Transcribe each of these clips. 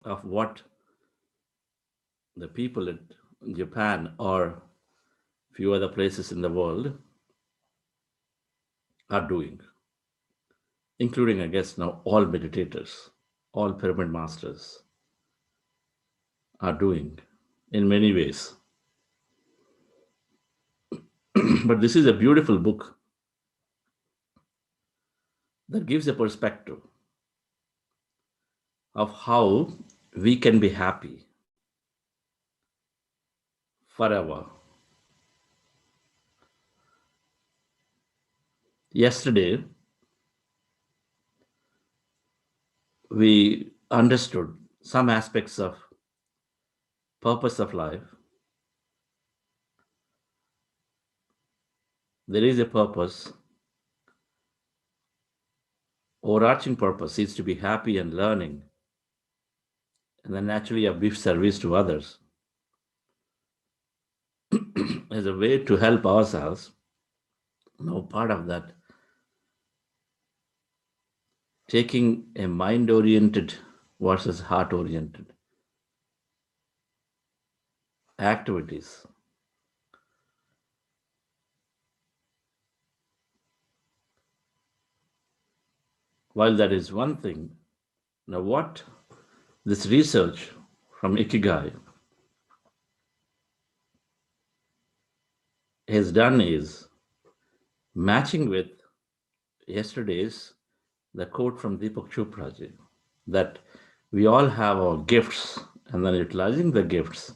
of what the people in Japan or few other places in the world are doing, including, I guess, now all meditators, all pyramid masters are doing in many ways. But this is a beautiful book that gives a perspective of how we can be happy forever. Yesterday, we understood some aspects of purpose of life. There is a purpose, overarching purpose is to be happy and learning, and then naturally a brief service to others as a way to help ourselves. Now, part of that, taking a mind oriented versus heart oriented activities. While that is one thing, now what this research from Ikigai has done is matching with yesterday's the quote from Deepak Chopra ji, that we all have our gifts and then utilizing the gifts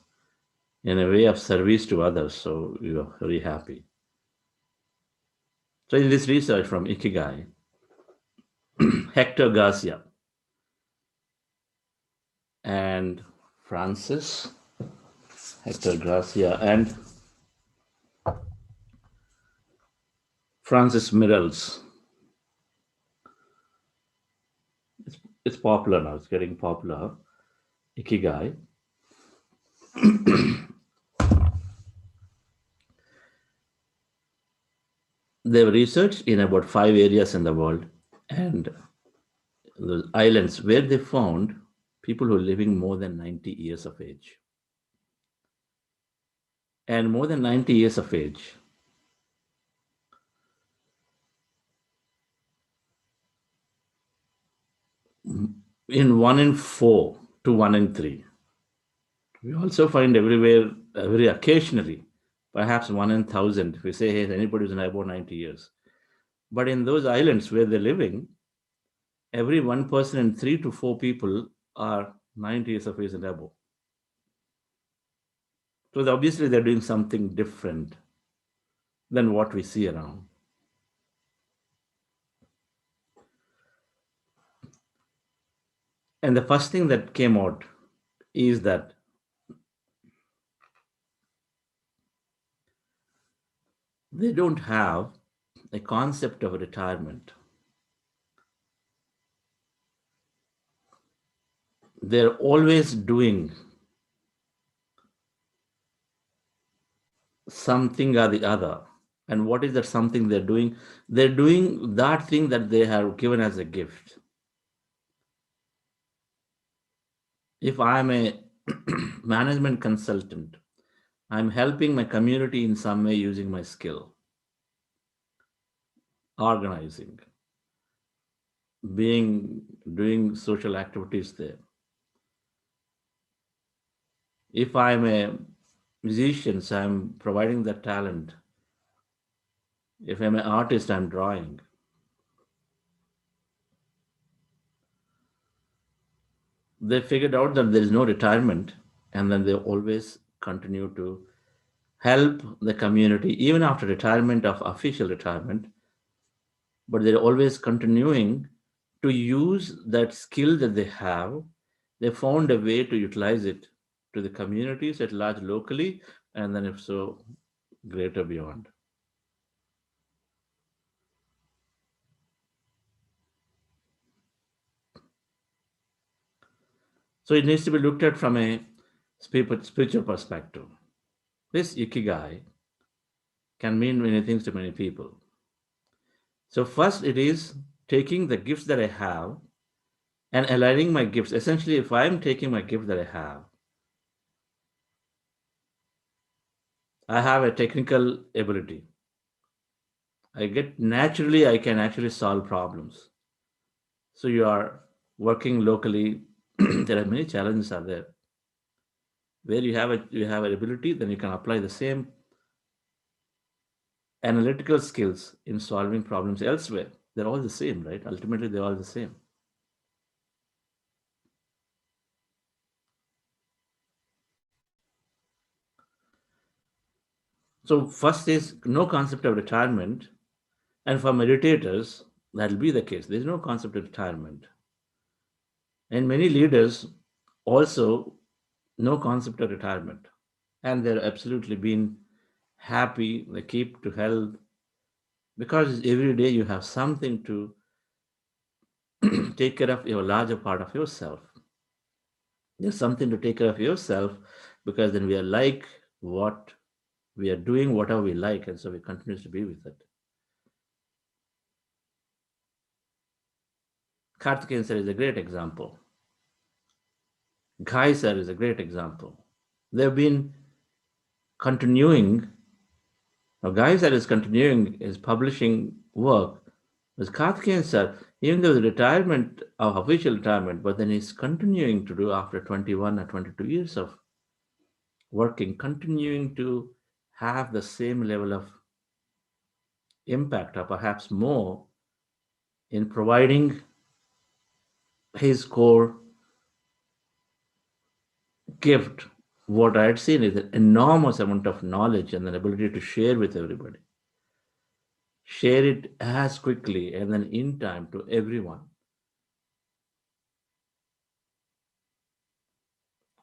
in a way of service to others. So we are very happy. So in this research from Ikigai, Hector Garcia and Francis, Hector Garcia and Francis Mirals. It's popular now, it's getting popular. Ikigai. They've researched in about 5 areas in the world and the islands where they found people who are living more than 90 years of age. And more than 90 years of age, in 1 in 4 to 1 in 3. We also find everywhere, very occasionally, perhaps 1 in 1,000, if we say, hey, anybody who's about 90 years. But in those islands where they're living, every one person in 3 to 4 people are 90 years of age and above. So obviously they're doing something different than what we see around. And the first thing that came out is that they don't have a concept of retirement. They're always doing something or the other. And what is that something they're doing? They're doing that thing that they have given as a gift. If I'm a management consultant, I'm helping my community in some way using my skill, organizing, doing social activities there. If I'm a musician, so I'm providing that talent. If I'm an artist, I'm drawing. They figured out that there is no retirement, and then they always continue to help the community even after retirement of official retirement, but they're always continuing to use that skill that they have. They found a way to utilize it to the communities at large locally, and then if so, greater beyond. So it needs to be looked at from a spiritual perspective. This ikigai can mean many things to many people. So first it is taking the gifts that I have and aligning my gifts. Essentially, if I'm taking my gift that I have a technical ability. I can actually solve problems. So you are working locally. There are many challenges are there. Where you have an ability, then you can apply the same analytical skills in solving problems elsewhere. They're all the same, right? Ultimately, they're all the same. So first is no concept of retirement, and for meditators, that'll be the case. There's no concept of retirement. And many leaders also no concept of retirement. And they're absolutely been happy, they keep to health, because every day you have something to take care of your larger part of yourself. There's something to take care of yourself because then we are like what we are doing, whatever we like, and so we continue to be with it. Karthikeyan sir is a great example. Ghai sir is a great example. They've been continuing, now Ghai sir is continuing his publishing work with Karthikeyan sir, even though the retirement of official retirement, but then he's continuing to do after 21 or 22 years of working, continuing to have the same level of impact or perhaps more in providing his core gift. What I had seen is an enormous amount of knowledge and an ability to share with everybody. Share it as quickly and then in time to everyone.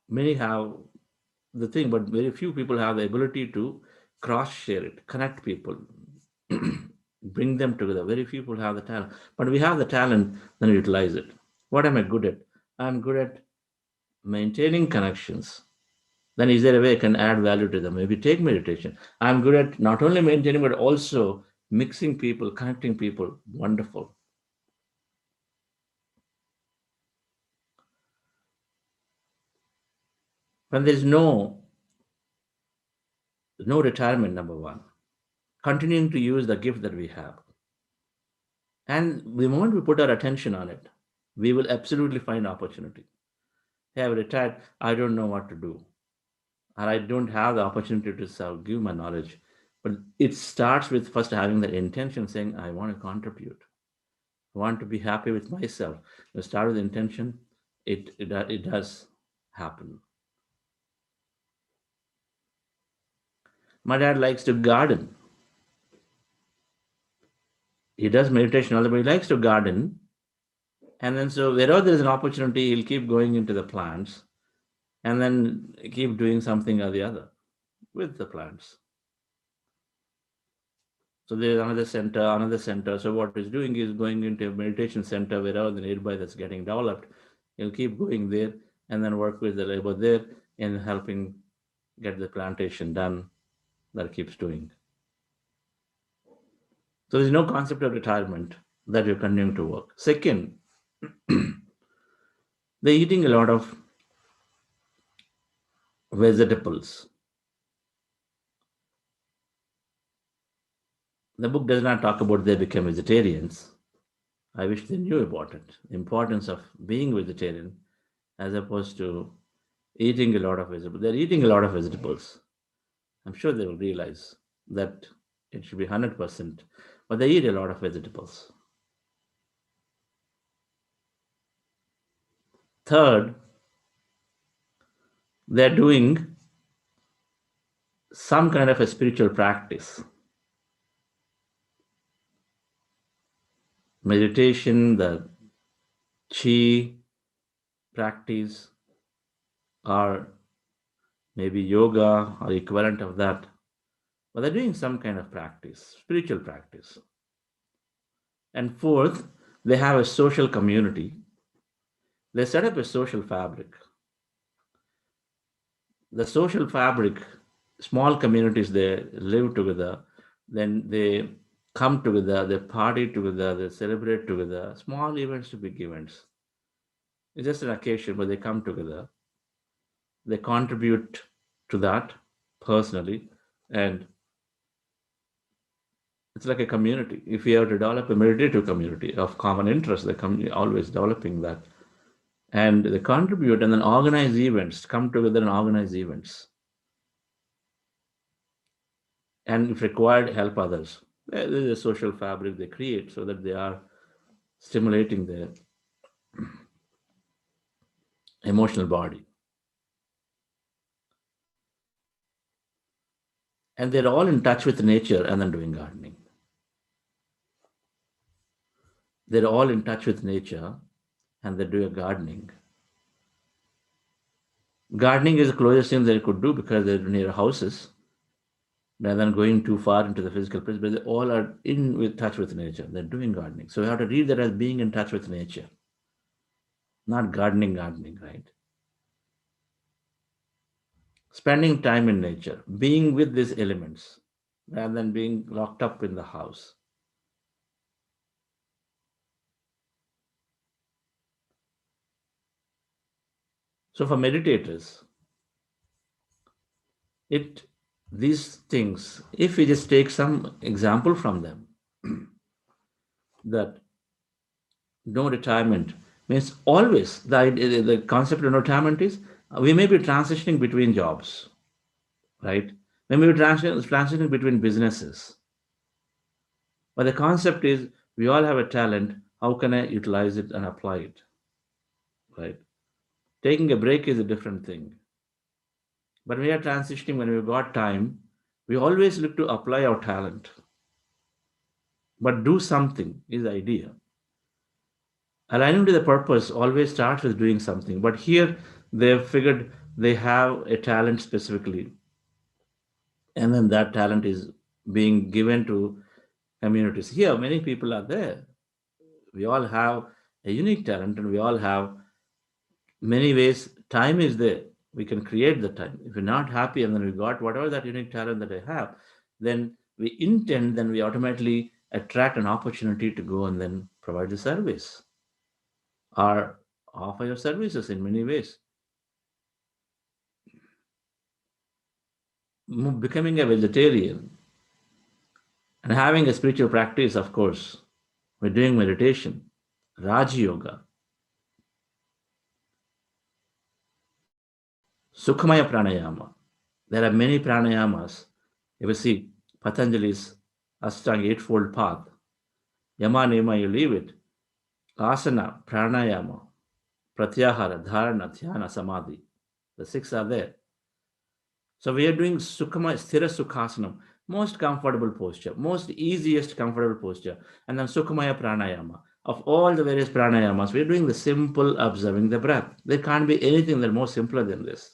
Many have the thing, but very few people have the ability to cross share it, connect people, bring them together. Very few people have the talent. But we have the talent, then utilize it. What am I good at? I'm good at maintaining connections. Then is there a way I can add value to them? Maybe take meditation. I'm good at not only maintaining but also mixing people, connecting people. Wonderful. When there's no retirement, number one, continuing to use the gift that we have. And the moment we put our attention on it, we will absolutely find opportunity. Hey, I've retired, I don't know what to do. And I don't have the opportunity to give my knowledge. But it starts with first having the intention saying, I want to contribute. I want to be happy with myself. You start with intention, it does happen. My dad likes to garden. He does meditation all the way. He likes to garden. And then so wherever there is an opportunity, he'll keep going into the plants and then keep doing something or the other with the plants. So there's another center, another center. So what he's doing is going into a meditation center wherever the nearby that's getting developed. He'll keep going there and then work with the labor there and helping get the plantation done that keeps doing. So there's no concept of retirement that you're continuing to work. Second, they're eating a lot of vegetables. The book does not talk about they become vegetarians. I wish they knew about it. The importance of being vegetarian as opposed to eating a lot of vegetables. They're eating a lot of vegetables. I'm sure they will realize that it should be 100%, but they eat a lot of vegetables. Third, they're doing some kind of a spiritual practice. Meditation, the chi practice, or maybe yoga or equivalent of that. But they're doing some kind of practice, spiritual practice. And fourth, they have a social community. They set up a social fabric. The social fabric, small communities, they live together, then they come together, they party together, they celebrate together, small events to big events. It's just an occasion where they come together, they contribute to that personally, and it's like a community. If you have to develop a meditative community of common interest, they come always developing that, and they contribute and then organize events, come together and organize events, and if required, help others. There is a social fabric they create so that they are stimulating their emotional body, and they're all in touch with nature and then doing gardening. They're all in touch with nature and they do a gardening. Gardening is the closest thing they could do because they're near houses rather than going too far into the physical place, but they all are in with touch with nature. They're doing gardening. So we have to read that as being in touch with nature, not gardening, right? Spending time in nature, being with these elements rather than being locked up in the house. So for meditators, it these things, if we just take some example from them, that no retirement means always the concept of retirement is we may be transitioning between jobs, right? We may be transitioning between businesses, but the concept is we all have a talent. How can I utilize it and apply it, right? Taking a break is a different thing. But when we are transitioning, when we've got time, we always look to apply our talent. But do something is the idea. Aligning to the purpose always starts with doing something. But here they've figured they have a talent specifically, and then that talent is being given to communities. Here, many people are there. We all have a unique talent, and we all have many ways. Time is there. We can create the time. If we're not happy, and then we got whatever that unique talent that I have, then we intend, then we automatically attract an opportunity to go and then provide the service or offer your services in many ways. Becoming a vegetarian and having a spiritual practice, of course, we're doing meditation, Raj Yoga, Sukhamaya Pranayama. There are many pranayamas. If you see Patanjali's Ashtanga Eightfold Path, Yama Niyama, you leave it, Asana, Pranayama, Pratyahara, Dharana, Dhyana, Samadhi. The six are there. So we are doing Sukhama, Sthira Sukhasanam, most comfortable posture, most easiest comfortable posture, and then Sukhamaya Pranayama. Of all the various pranayamas, we are doing the simple observing the breath. There can't be anything that more simpler than this.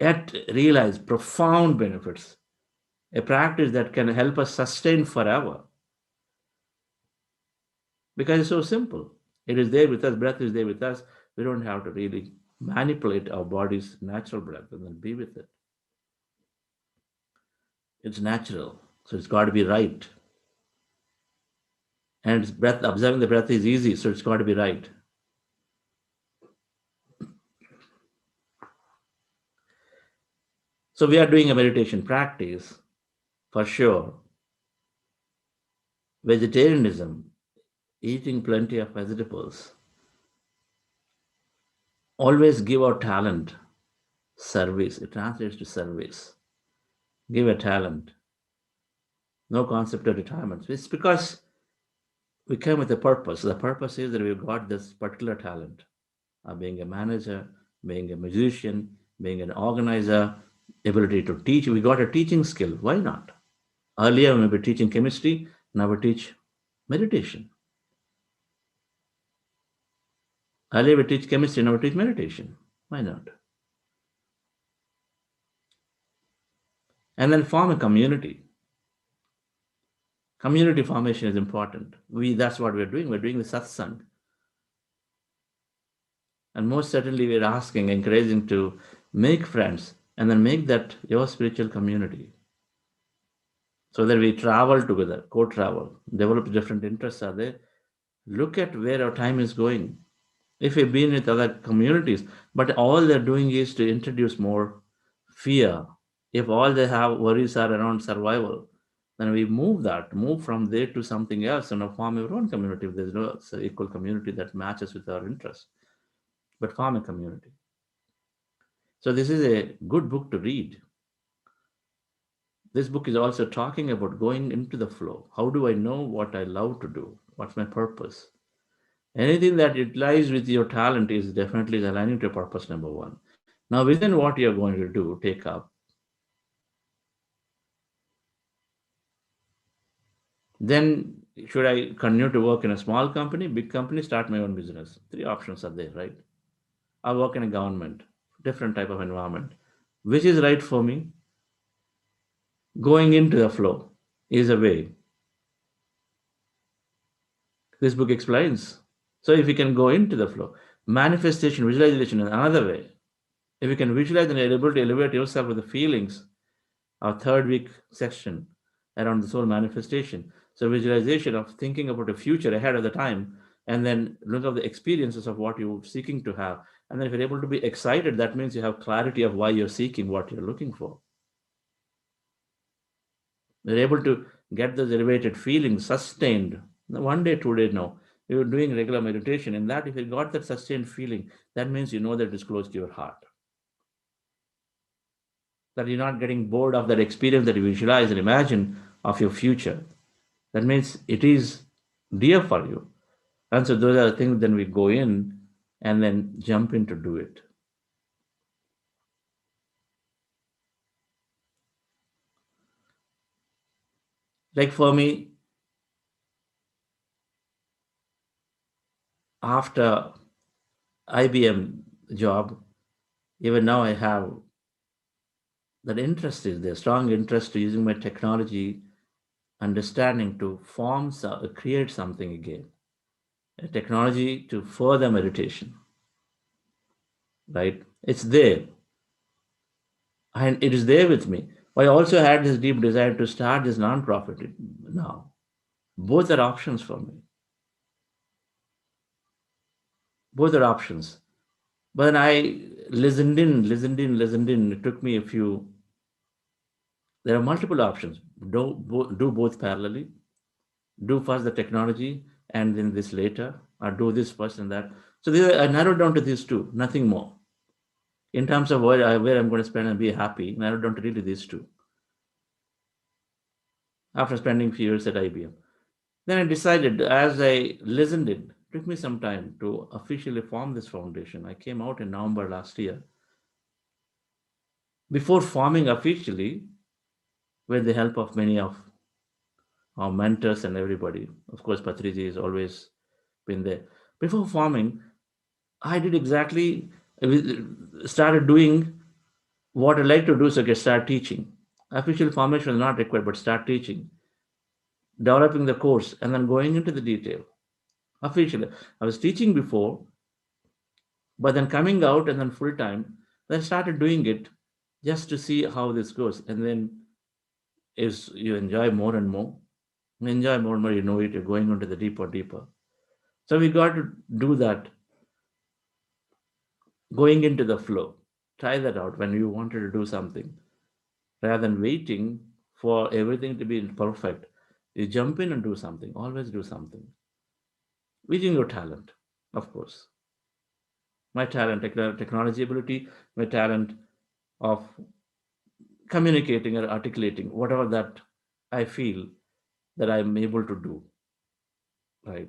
Yet realize profound benefits, a practice that can help us sustain forever because it's so simple. It is there with us, breath is there with us. We don't have to really manipulate our body's natural breath and then be with it. It's natural, so it's got to be right. And it's breath, observing the breath is easy, so it's got to be right. So we are doing a meditation practice for sure. Vegetarianism, eating plenty of vegetables, always give our talent service. It translates to service. Give a talent. No concept of retirement. It's because we came with a purpose. The purpose is that we've got this particular talent of being a manager, being a musician, being an organizer, ability to teach. We got a teaching skill. Why not? Earlier, we were teaching chemistry. Now we teach meditation. Earlier, we teach chemistry. Now we teach meditation. Why not? And then form a community. Community formation is important. That's what we're doing. We're doing the satsang. And most certainly, we're asking, encouraging to make friends and then make that your spiritual community. So that we travel together, co travel, develop different interests are there, Look at where our time is going. If we've been with other communities, but all they're doing is to introduce more fear. If all they have worries are around survival, then we move from there to something else and form our own community. If there's no equal community that matches with our interests, but form a community. So this is a good book to read. This book is also talking about going into the flow. How do I know what I love to do? What's my purpose? Anything that utilizes with your talent is definitely aligning to purpose number one. Now, within what you're going to do, take up, then should I continue to work in a small company, big company, start my own business? Three options are there, right? I work in a government, different type of environment. Which is right for me? Going into the flow is a way. This book explains. So if you can go into the flow, manifestation, visualization is another way. If you can visualize and you're able to elevate yourself with the feelings, our third week section around the soul manifestation. So visualization of thinking about the future ahead of the time, and then look at the experiences of what you're seeking to have. And then if you're able to be excited, that means you have clarity of why you're seeking what you're looking for. You're able to get those elevated feelings sustained. One day, 2 days now. You're doing regular meditation. In that, if you got that sustained feeling, that means you know that it's close to your heart. That you're not getting bored of that experience that you visualize and imagine of your future. That means it is dear for you. And so those are the things then we go in and then jump in to do it. Like for me, after IBM job, even now I have that interest is there, strong interest to using my technology, understanding to create something again. A technology to further meditation, right? It's there and it is there with me. I also had this deep desire to start this non-profit now. Both are options for me. Both are options. But then I listened in. It took me a few. There are multiple options. Do both parallelly. Do first the technology and then this later, or do this first and that. So I narrowed down to these two, nothing more. In terms of where I'm going to spend and be happy, narrowed down to really these two. After spending few years at IBM, then I decided as I listened it took me some time to officially form this foundation. I came out in November last year. Before forming officially, with the help of many of our mentors and everybody, of course, Patriji has always been there. Before forming, I did exactly started doing what I like to do. So I can start teaching. Official formation is not required, but start teaching, developing the course, and then going into the detail. Officially, I was teaching before, but then coming out and then full time, then started doing it just to see how this goes. And then is you enjoy more and more, enjoy more and more, you know it, you're going into the deeper. So we got to do that, going into the flow. Try that out when you wanted to do something. Rather than waiting for everything to be perfect, you jump in and do something. Always do something. Within your talent, of course. My talent, technology ability, my talent of communicating or articulating, whatever that I feel that I'm able to do, right?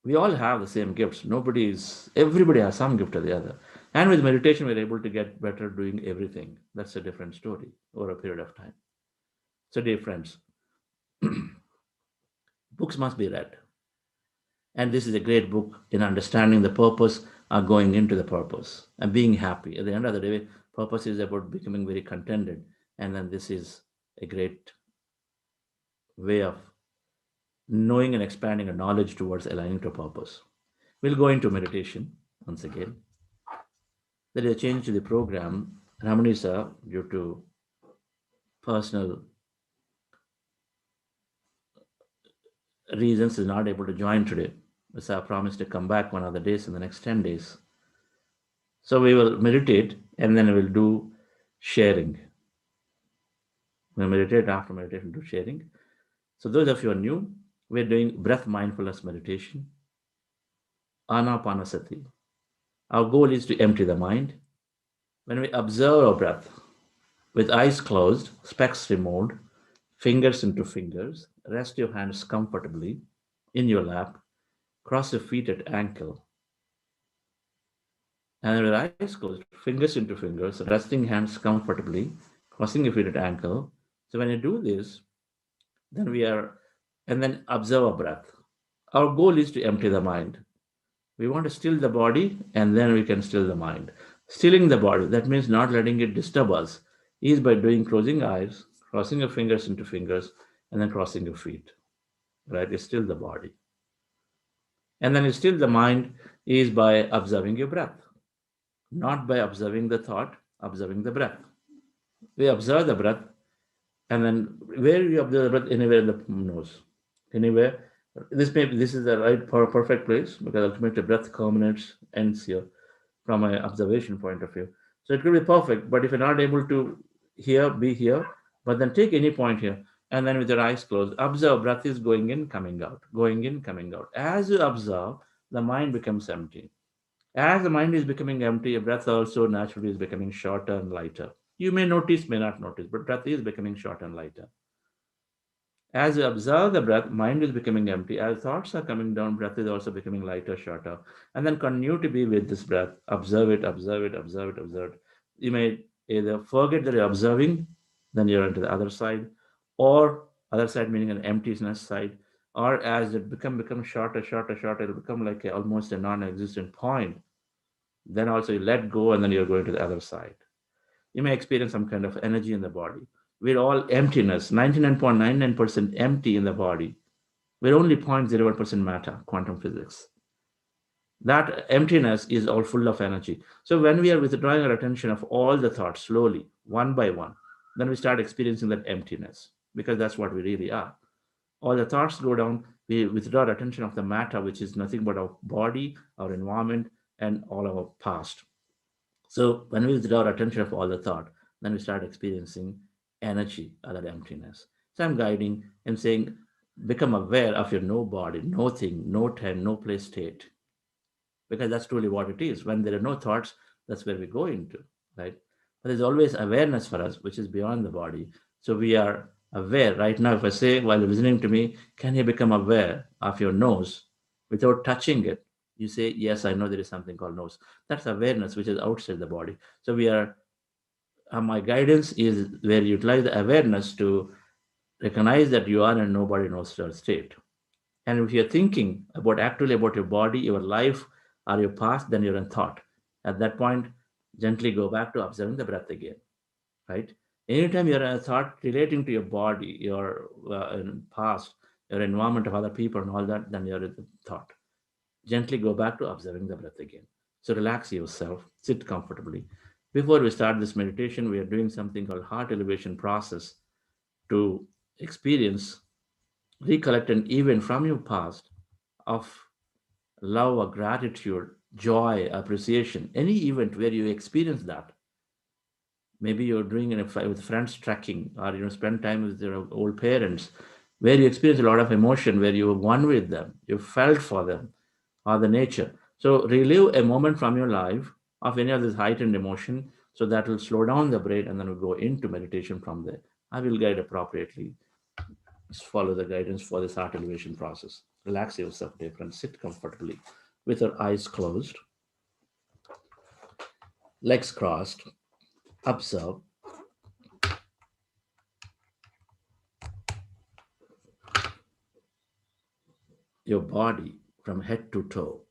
We all have the same gifts. Everybody has some gift or the other. And with meditation, we're able to get better doing everything. That's a different story over a period of time. So, dear friends, books must be read. And this is a great book in understanding the purpose, going into the purpose, and being happy. At the end of the day, purpose is about becoming very contented. And then this is a great way of knowing and expanding a knowledge towards aligning to purpose. We'll go into meditation once again. There is a change to the program. Ramanisa, due to personal reasons is not able to join today. So I promised to come back one of the days in the next 10 days. So we will meditate and then we'll do sharing. We'll meditate, after meditation, do sharing. So those of you who are new, we're doing breath mindfulness meditation, anapanasati. Our goal is to empty the mind. When we observe our breath with eyes closed, specs removed, fingers into fingers, rest your hands comfortably in your lap, cross your feet at ankle, and with eyes closed, fingers into fingers, resting hands comfortably, crossing your feet at ankle. So when you do this, then we are, and then observe our breath. Our goal is to empty the mind. We want to still the body and then we can still the mind. Stilling the body, that means not letting it disturb us, is by doing closing eyes, crossing your fingers into fingers, and then crossing your feet. Right? It's still the body. And then still the mind is by observing your breath, not by observing the thought, observing the breath. We observe the breath, and then where you observe the breath, anywhere in the nose, anywhere. This is the right perfect place because ultimately breath culminates ends here from an observation point of view. So it could be perfect, but if you're not able to here, be here, but then take any point here, and then with your eyes closed, observe breath is going in, coming out, going in, coming out. As you observe, the mind becomes empty. As the mind is becoming empty, your breath also naturally is becoming shorter and lighter. You may notice, may not notice, but breath is becoming shorter and lighter. As you observe the breath, mind is becoming empty. As thoughts are coming down, breath is also becoming lighter, shorter. And then continue to be with this breath. Observe it, observe it, observe it, observe it. You may either forget that you're observing, then you're into the other side, or other side meaning an emptiness side, or as it become shorter, shorter, shorter, it'll become like almost a non-existent point. Then also you let go, and then you're going to the other side. You may experience some kind of energy in the body. We're all emptiness, 99.99% empty in the body. We're only 0.01% matter, quantum physics. That emptiness is all full of energy. So when we are withdrawing our attention of all the thoughts slowly, one by one, then we start experiencing that emptiness because that's what we really are. All the thoughts go down, we withdraw our attention of the matter, which is nothing but our body, our environment, and all our past. So when we withdraw our attention of all the thought, then we start experiencing energy, other emptiness. So I'm guiding and saying, become aware of your no body, no thing, no time, no place state. Because that's truly what it is. When there are no thoughts, that's where we go into, right? But there's always awareness for us, which is beyond the body. So we are aware. Right now, if I say while you're listening to me, can you become aware of your nose without touching it? You say, yes, I know there is something called nose. That's awareness, which is outside the body. So we are, my guidance is where you utilize the awareness to recognize that you are in nobody knows state. And if you're thinking about actually about your body, your life, or your past, then you're in thought. At that point, gently go back to observing the breath again, right? Anytime you're in a thought relating to your body, your past, your environment of other people and all that, then you're in the thought. Gently go back to observing the breath again. So relax yourself, sit comfortably. Before we start this meditation, we are doing something called heart elevation process to experience, recollect an event from your past of love or gratitude, joy, appreciation, any event where you experience that. Maybe you're doing it with friends trekking, or spend time with your old parents, where you experience a lot of emotion, where you were one with them, you felt for them, or the nature. So relive a moment from your life of any of this heightened emotion, so that will slow down the brain, and then we'll go into meditation from there. I will guide appropriately. Just follow the guidance for this heart elevation process. Relax yourself, dear friend. Sit comfortably with your eyes closed, legs crossed. Observe your body from head to toe.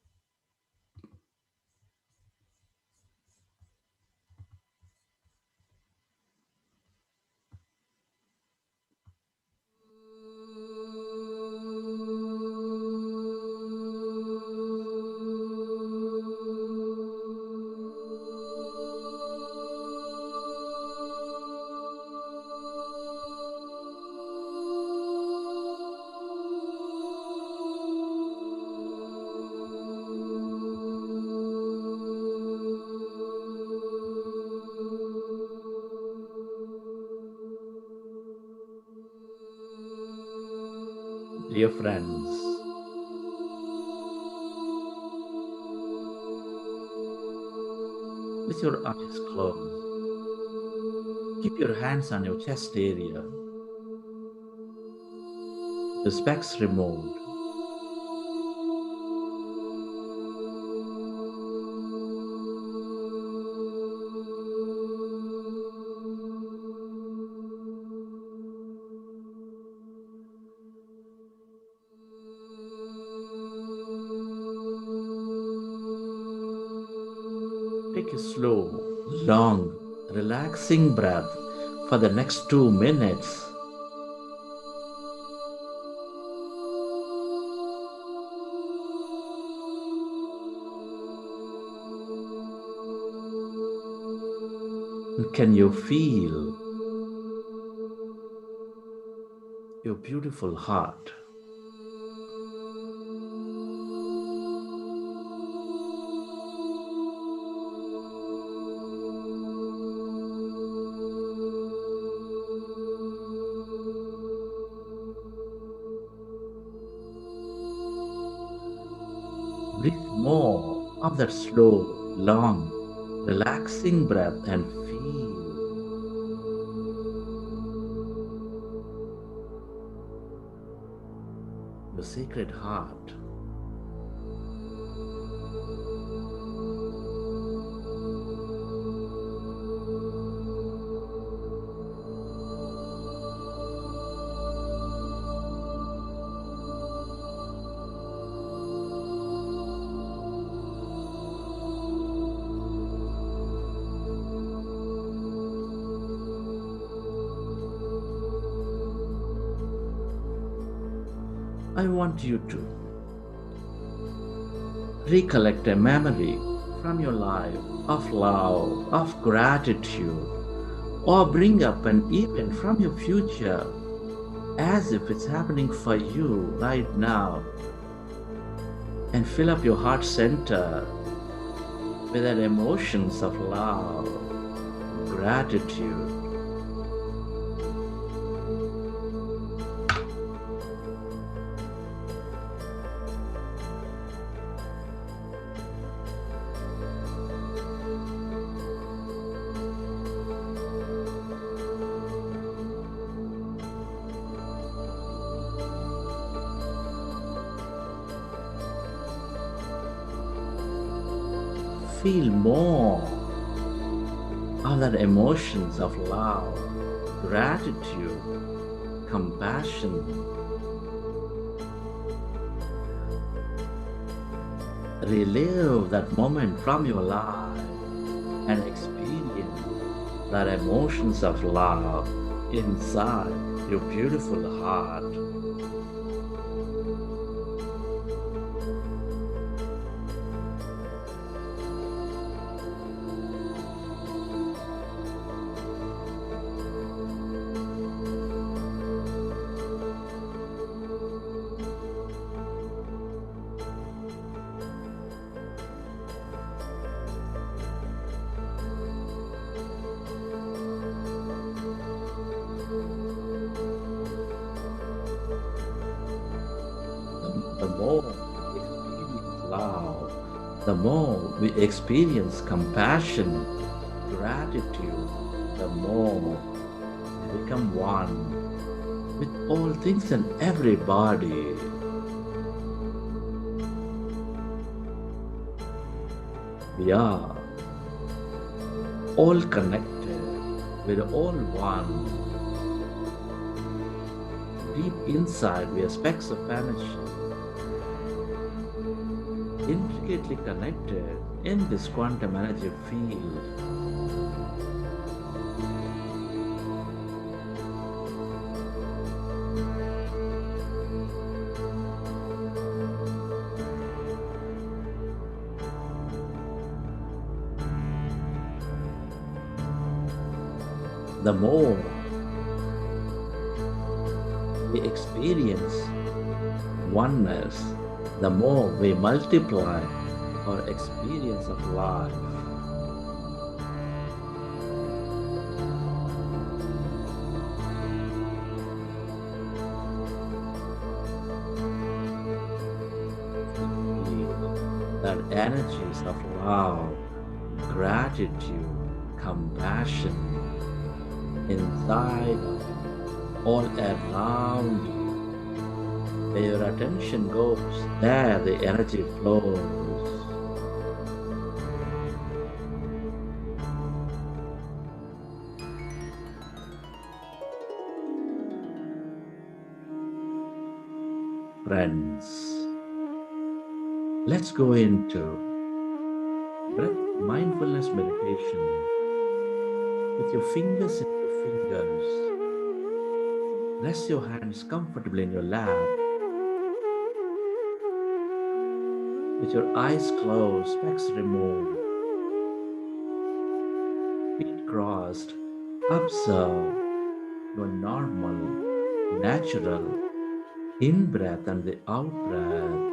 Dear friends, with your eyes closed, keep your hands on your chest area, the specs removed. Take a slow, long, relaxing breath for the next 2 minutes. Can you feel your beautiful heart? Breathe more of that slow, long, relaxing breath and feel your sacred heart. I want you to recollect a memory from your life of love, of gratitude, or bring up an event from your future as if it's happening for you right now, and fill up your heart center with that emotions of love, gratitude. Feel more of that emotions of love, gratitude, compassion. Relive that moment from your life and experience that emotions of love inside your beautiful heart. The more we experience love, the more we experience compassion, gratitude, the more we become one with all things and everybody. We are all connected, we're all one. Deep inside, we are specks of energy, intricately connected in this quantum energy field. The more we experience oneness, the more we multiply our experience of life. that energies of love, gratitude, compassion inside of all around you. Where your attention goes, there the energy flows. Friends, let's go into breath mindfulness meditation with your fingers in your fingers. Rest your hands comfortably in your lap with your eyes closed, specs removed, feet crossed. Observe your normal, natural in breath and the out breath.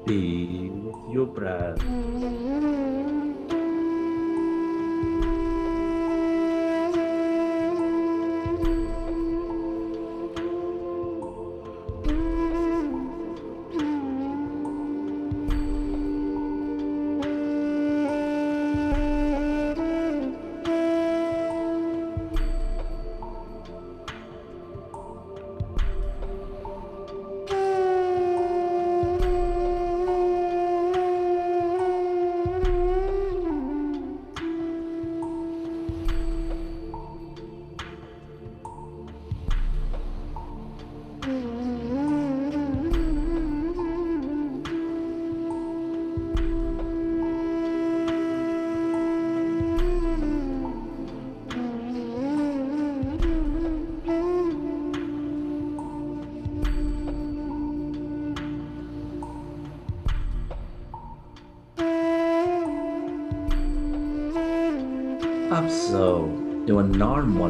Be with your breath. Observe your normal,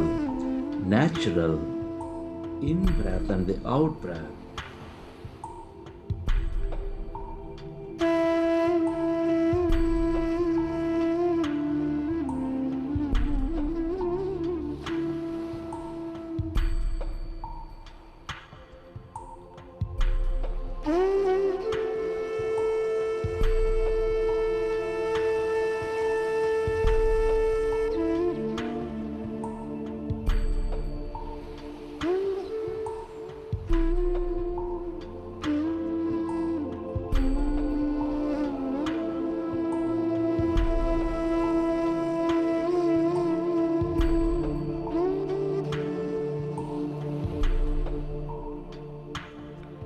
natural in breath and the out breath.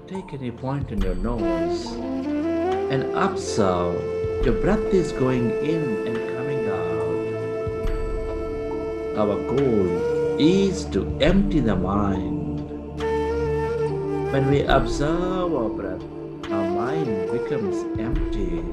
Take any point in your nose and observe your breath is going in and coming out. Our goal is to empty the mind. When we observe our breath, our mind becomes empty.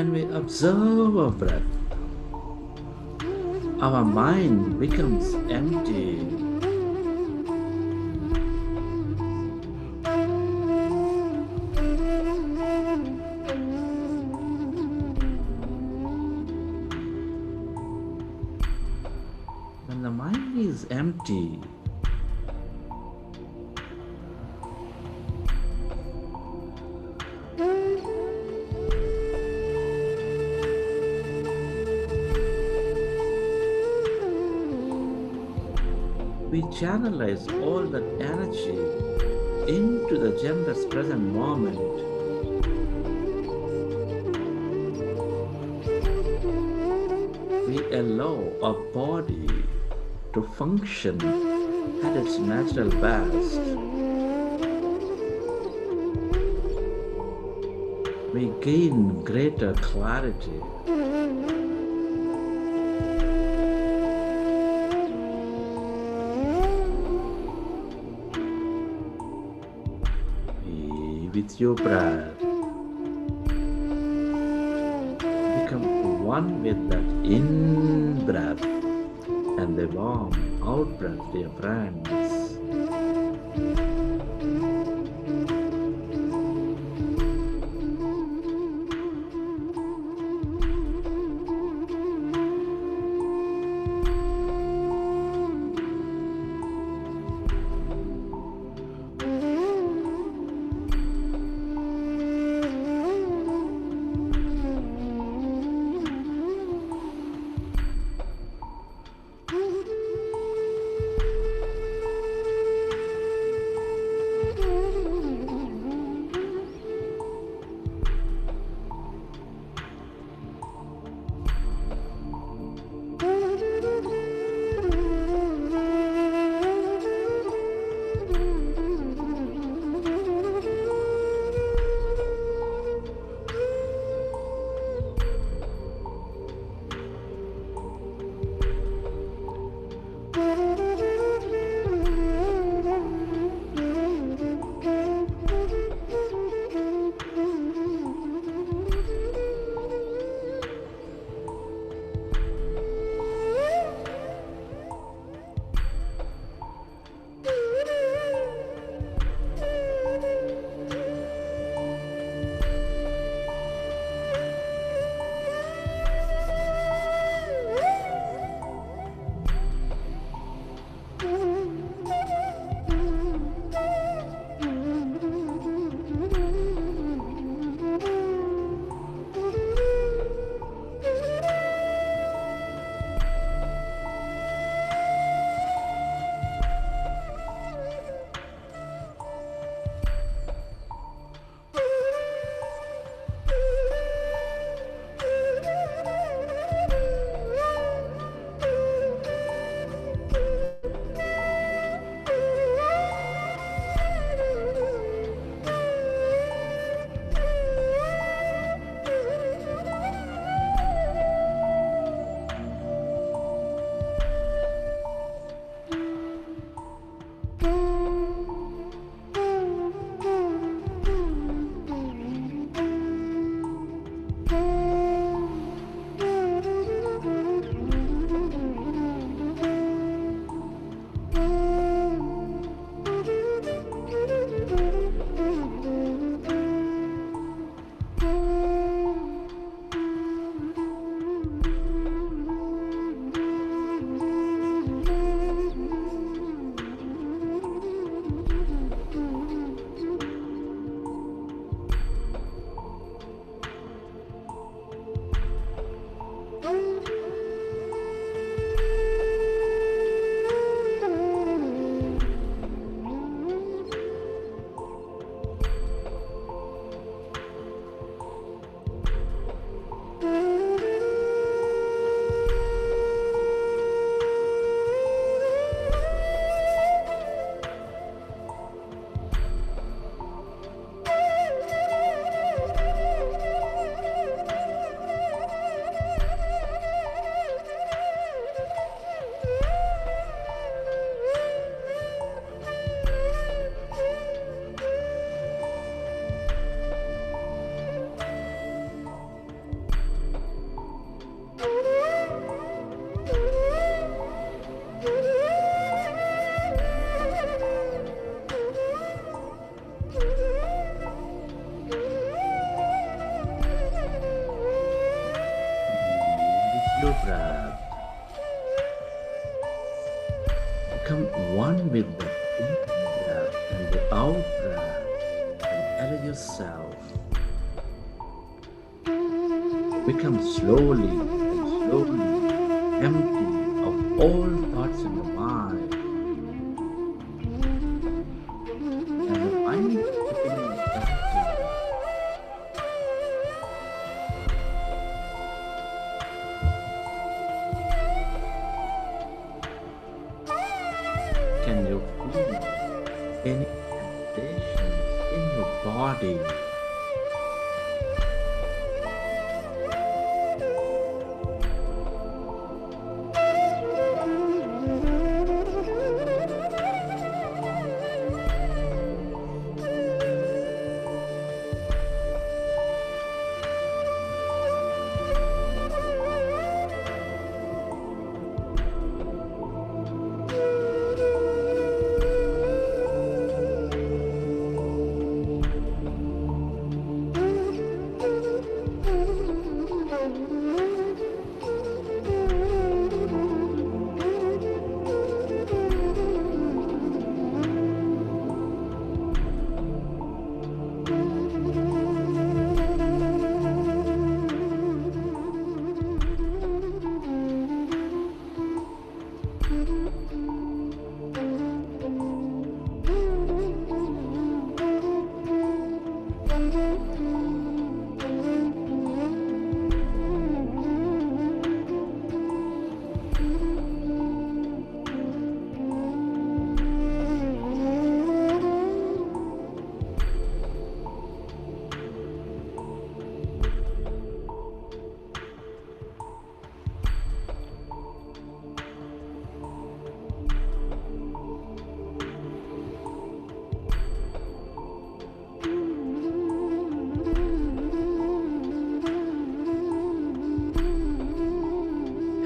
When we observe our breath, our mind becomes empty. When the mind is empty, we channelize all that energy into the generous present moment. We allow our body to function at its natural best. We gain greater clarity. Be with your breath. Become one with that in breath and the warm out breath, dear friends. your breath. Become one with the in-breath and the out-breath, and allow yourself to become slowly and slowly empty of all thoughts in your mind. As the mind is becoming empty, can you feel any sensations in your body?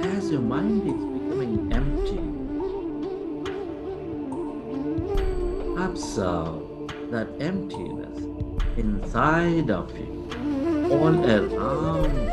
As your mind is becoming empty, observe that emptiness inside of you, all around you.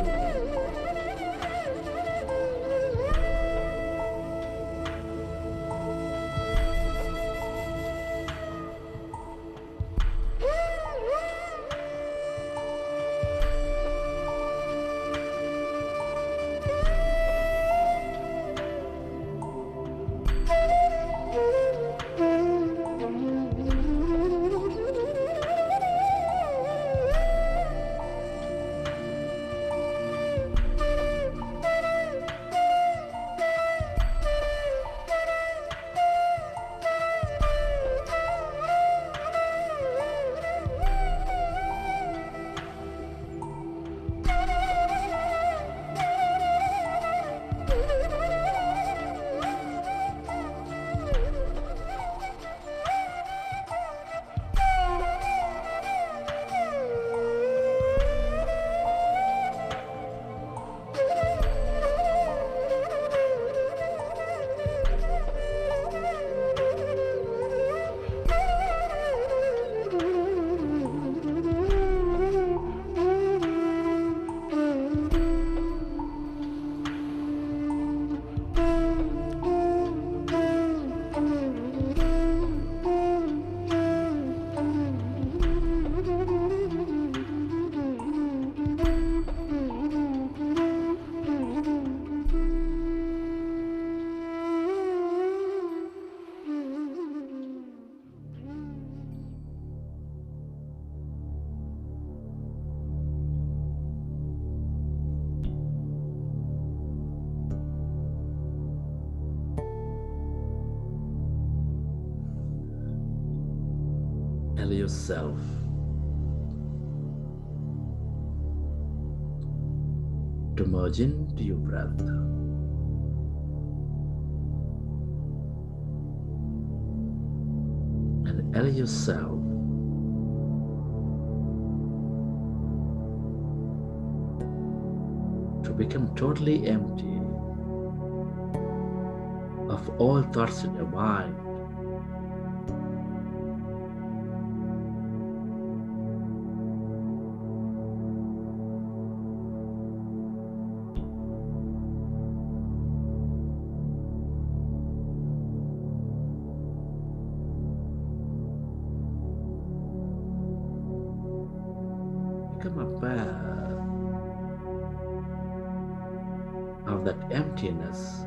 Allow yourself to merge into your breath and allow yourself to become totally empty of all thoughts in your mind. aware of that emptiness,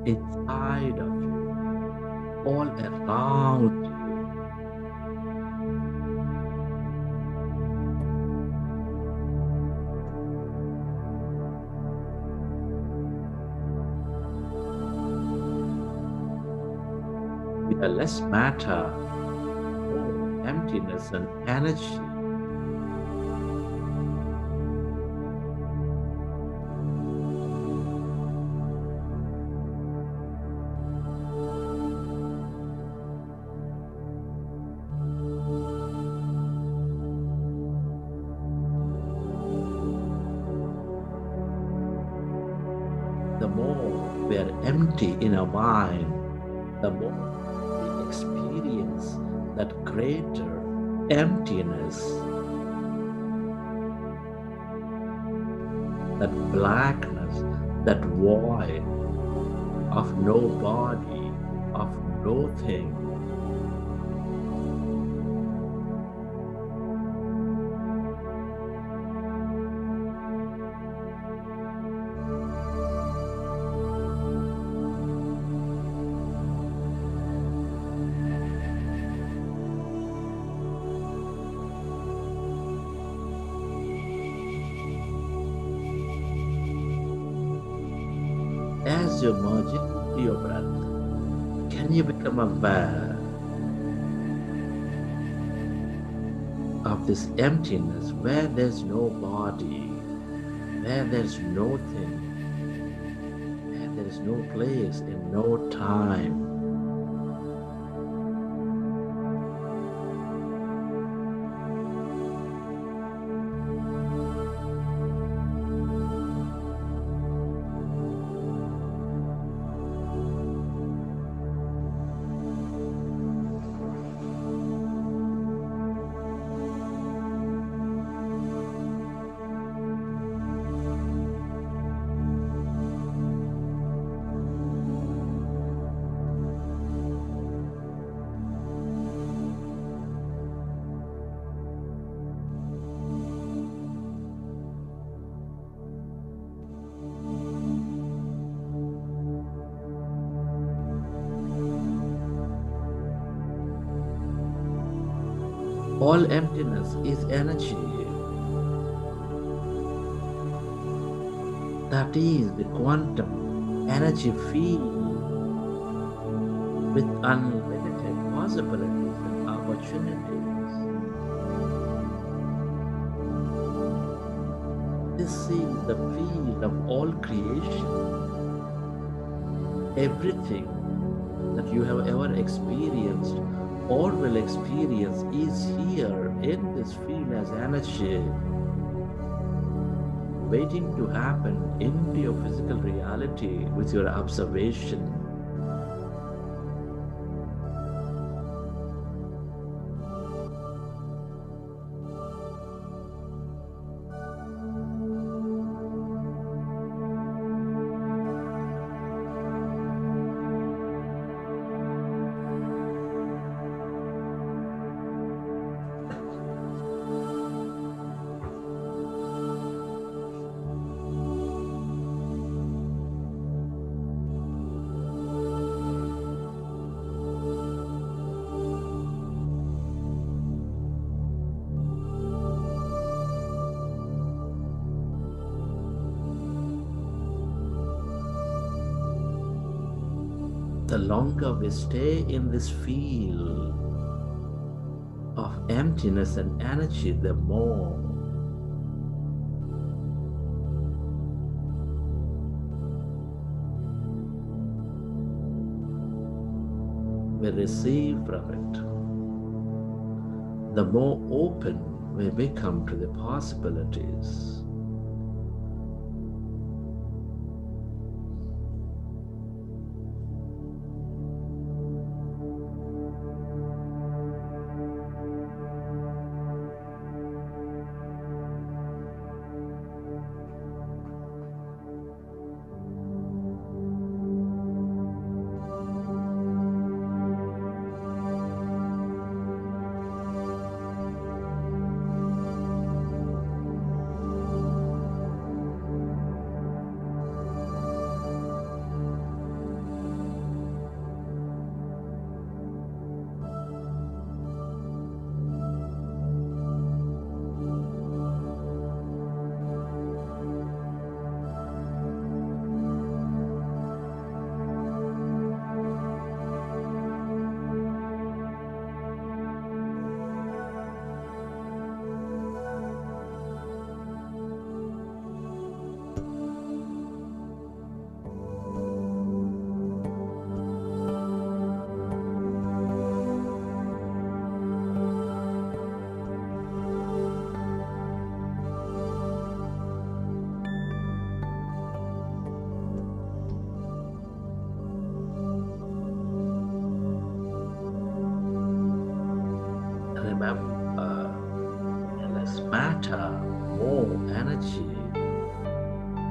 inside of you, all around you, with a less matter, more emptiness and energy. The more we are empty in our mind, the more we experience that greater emptiness, that blackness, that void of no body, of nothing. As you merge into your breath, can you become aware of this emptiness where there's no body, where there's nothing, where there's no place and no time? All emptiness is energy. That is the quantum energy field with unlimited possibilities and opportunities. This is the field of all creation. Everything that you have ever experienced or will experience is here in this field as energy, waiting to happen into your physical reality with your observation. The longer we stay in this field of emptiness and energy, the more we receive from it, the more open we become to the possibilities.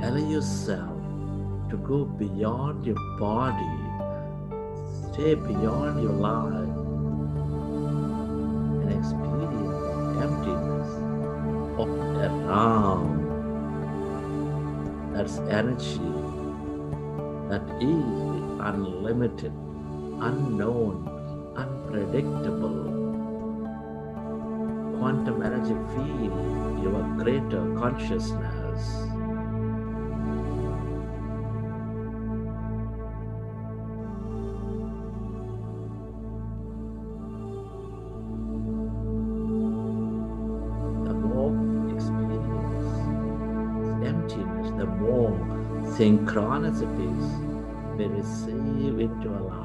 Allow yourself to go beyond your body, stay beyond your life, and experience the emptiness all around. That's energy that is unlimited, unknown, unpredictable. Quantum energy feel your greater consciousness. The more we experience this emptiness, the more synchronicities we receive into our life.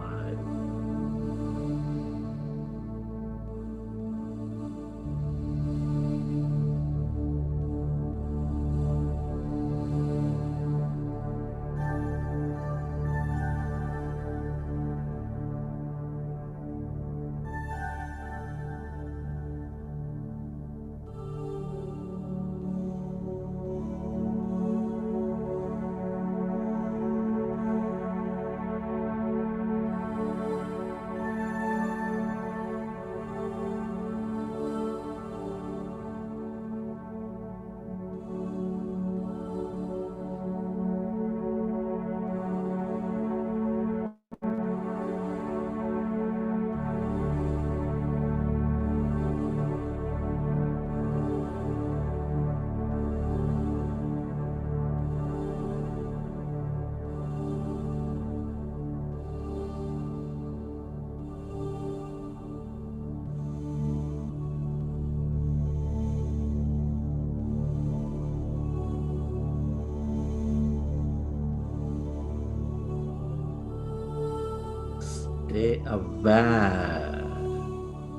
Stay aware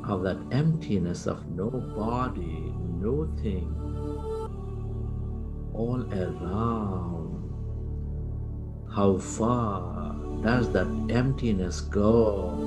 of that emptiness of no body, no thing, all around. How far does that emptiness go?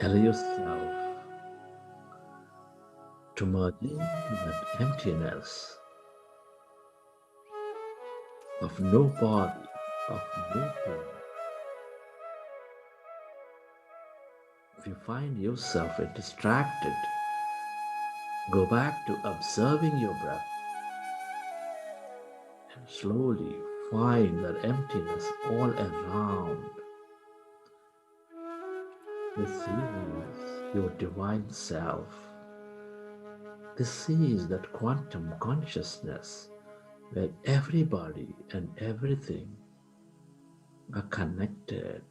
Allow yourself to merge into that emptiness of no body, of no pain. If you find yourself distracted, go back to observing your breath and slowly find that emptiness all around. This is your divine self. This is that quantum consciousness where everybody and everything are connected.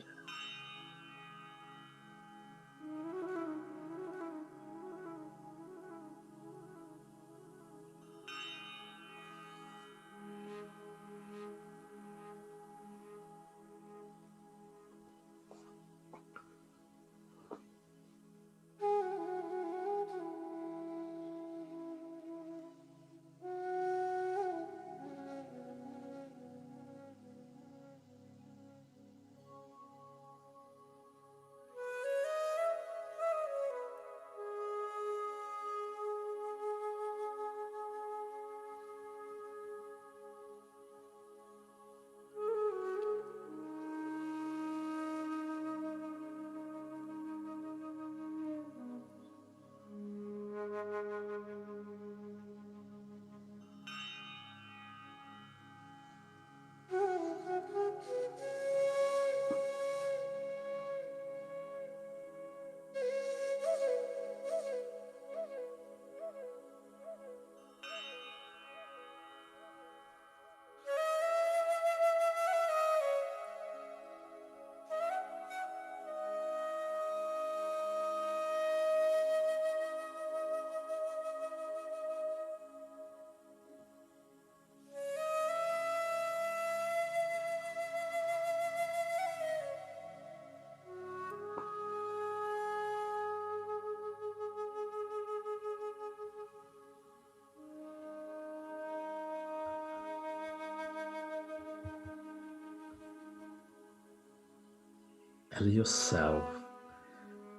Allow yourself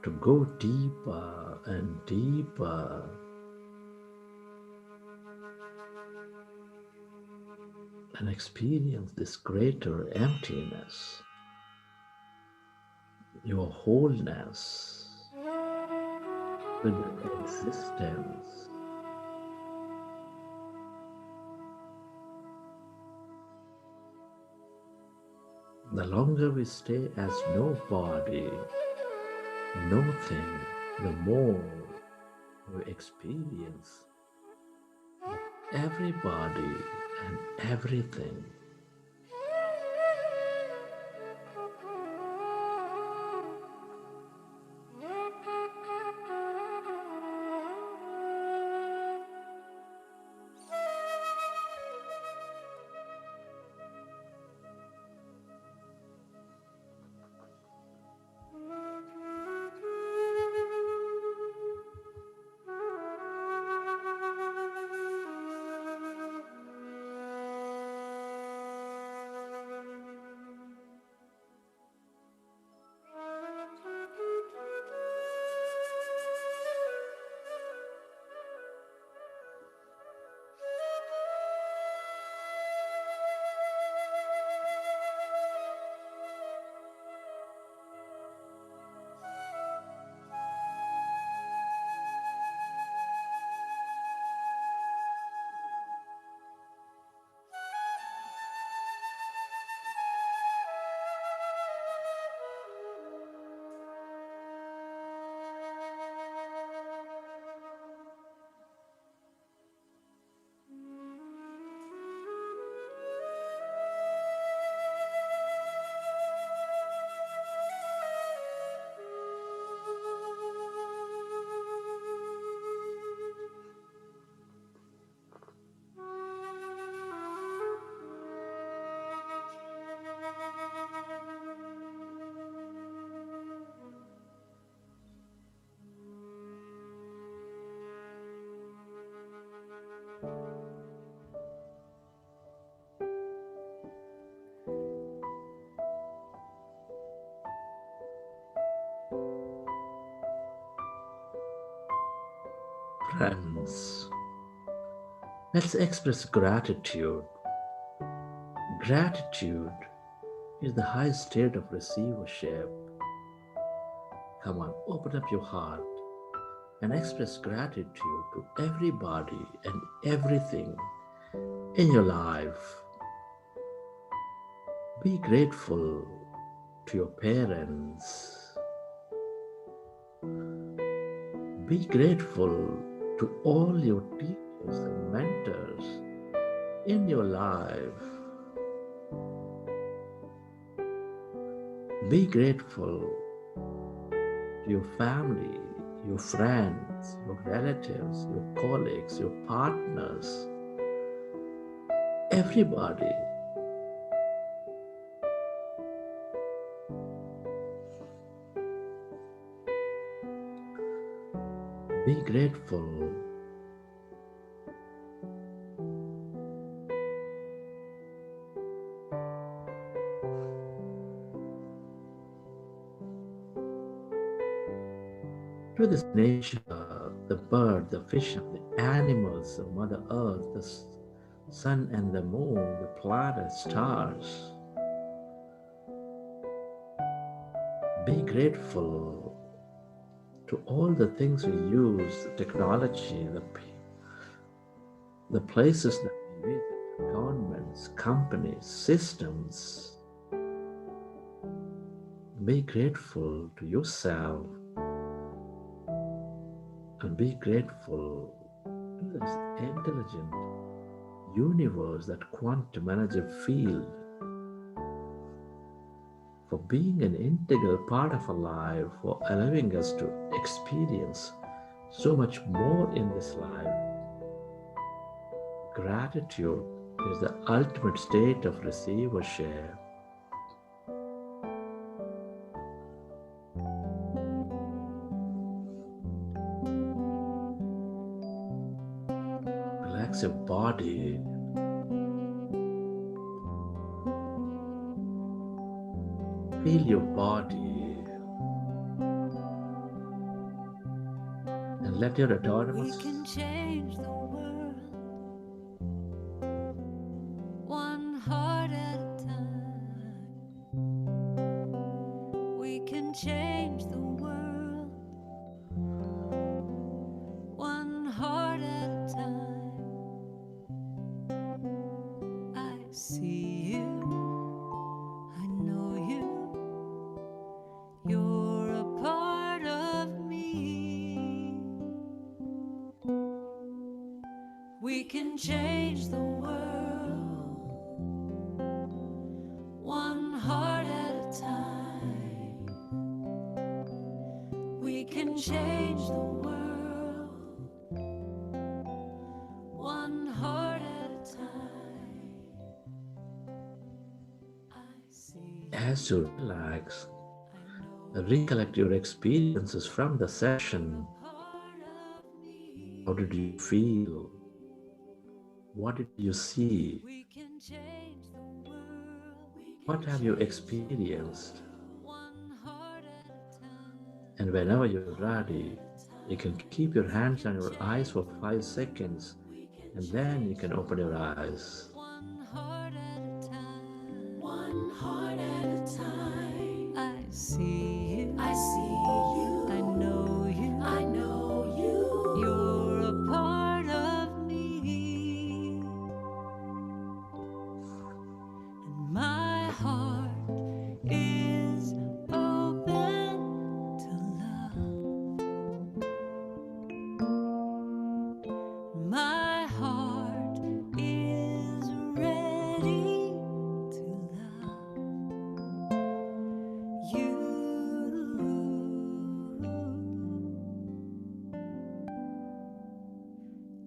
to go deeper and deeper and experience this greater emptiness, your wholeness with existence. The longer we stay as no body, no thing, the more we experience everybody and everything. Friends, let's express gratitude. Gratitude is the highest state of receivership. Come on, open up your heart and express gratitude to everybody and everything in your life. Be grateful to your parents. Be grateful to all your teachers and mentors in your life. Be grateful to your family, your friends, your relatives, your colleagues, your partners, everybody. Be grateful to this nature, the bird, the fish, and the animals, the Mother Earth, the sun and the moon, the planets, stars. Be grateful to all the things we use, the technology, the places that we visit, governments, companies, systems. Be grateful to yourself and be grateful to this intelligent universe, that quantum energy field, for being an integral part of our life, for allowing us to experience so much more in this life. Gratitude is the ultimate state of receivership. Relax your body. Feel your body and let your autonomous We can change the world one heart at a time. We can change the world one heart at a time. I see you, I know you, you're a part of me. We can change the world one heart at a time. We can change the world one heart at a time. I see, as you relax. I know Recollect your experiences from the session. part of How me. did you feel? What did you see? We can change the world. We What can have you change the experienced? world one heart at a time. And whenever you're ready, At a you can time. keep your We hands on can your eyes change for the 5 seconds world. We can and then you change can the open your world eyes. one heart at a time. One heart at a time. I see you. I see you. I know you. I know you. You're a part of me. And my heart is open to love. My heart is ready to love you.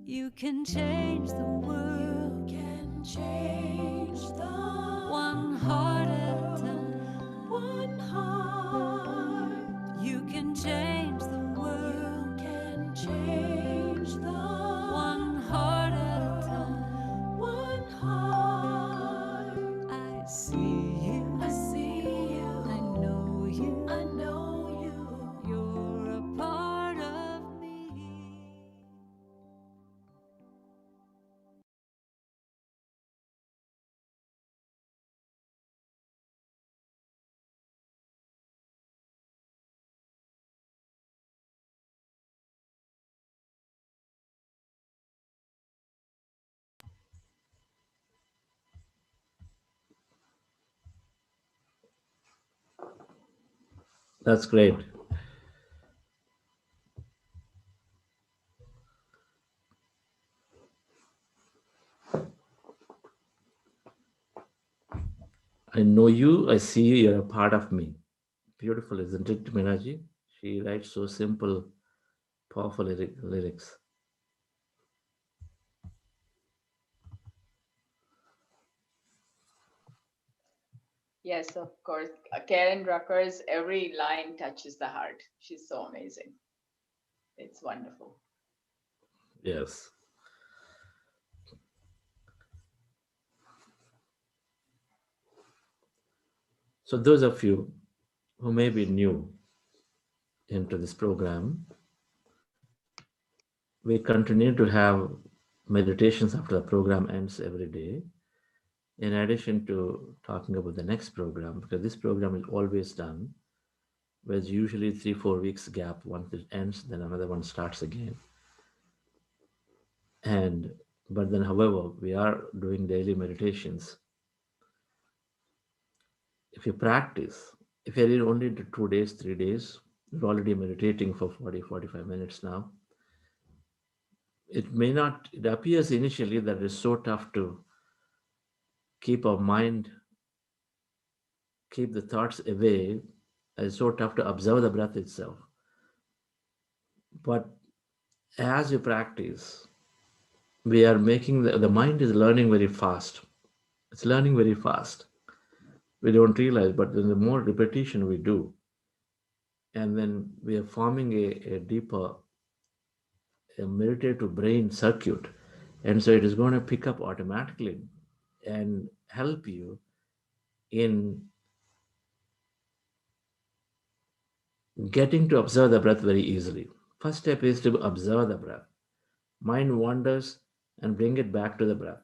You can change the world. You can change the one heart at a time. One heart. You can change the world. You can change the one heart at a time. One heart. I see you. I see you. I know you. I know you. You're a part of me. That's great. I know you, I see you, you're a part of me. Beautiful, isn't it, Minaji? She writes so simple, powerful lyrics. Yes, of course. Karen Rucker's every line touches the heart. She's so amazing. It's wonderful. Yes. So, those of you who may be new into this program, we continue to have meditations after the program ends every day. In addition to talking about the next program, because this program is always done, there's usually 3 4 weeks gap. Once it ends, then another one starts again. And but then, however, we are doing daily meditations. If you practice, if you're in only into 2 days, 3 days, you're already meditating for 40 45 minutes now. It may not, it appears initially that it's so tough to keep our mind, keep the thoughts away. It's so tough to observe the breath itself. But as you practice, we are making the mind is learning very fast. It's learning very fast. We don't realize, but then the more repetition we do, and then we are forming a deeper, a meditative brain circuit. And so it is going to pick up automatically and help you in getting to observe the breath very easily. First step is to observe the breath. Mind wanders and bring it back to the breath.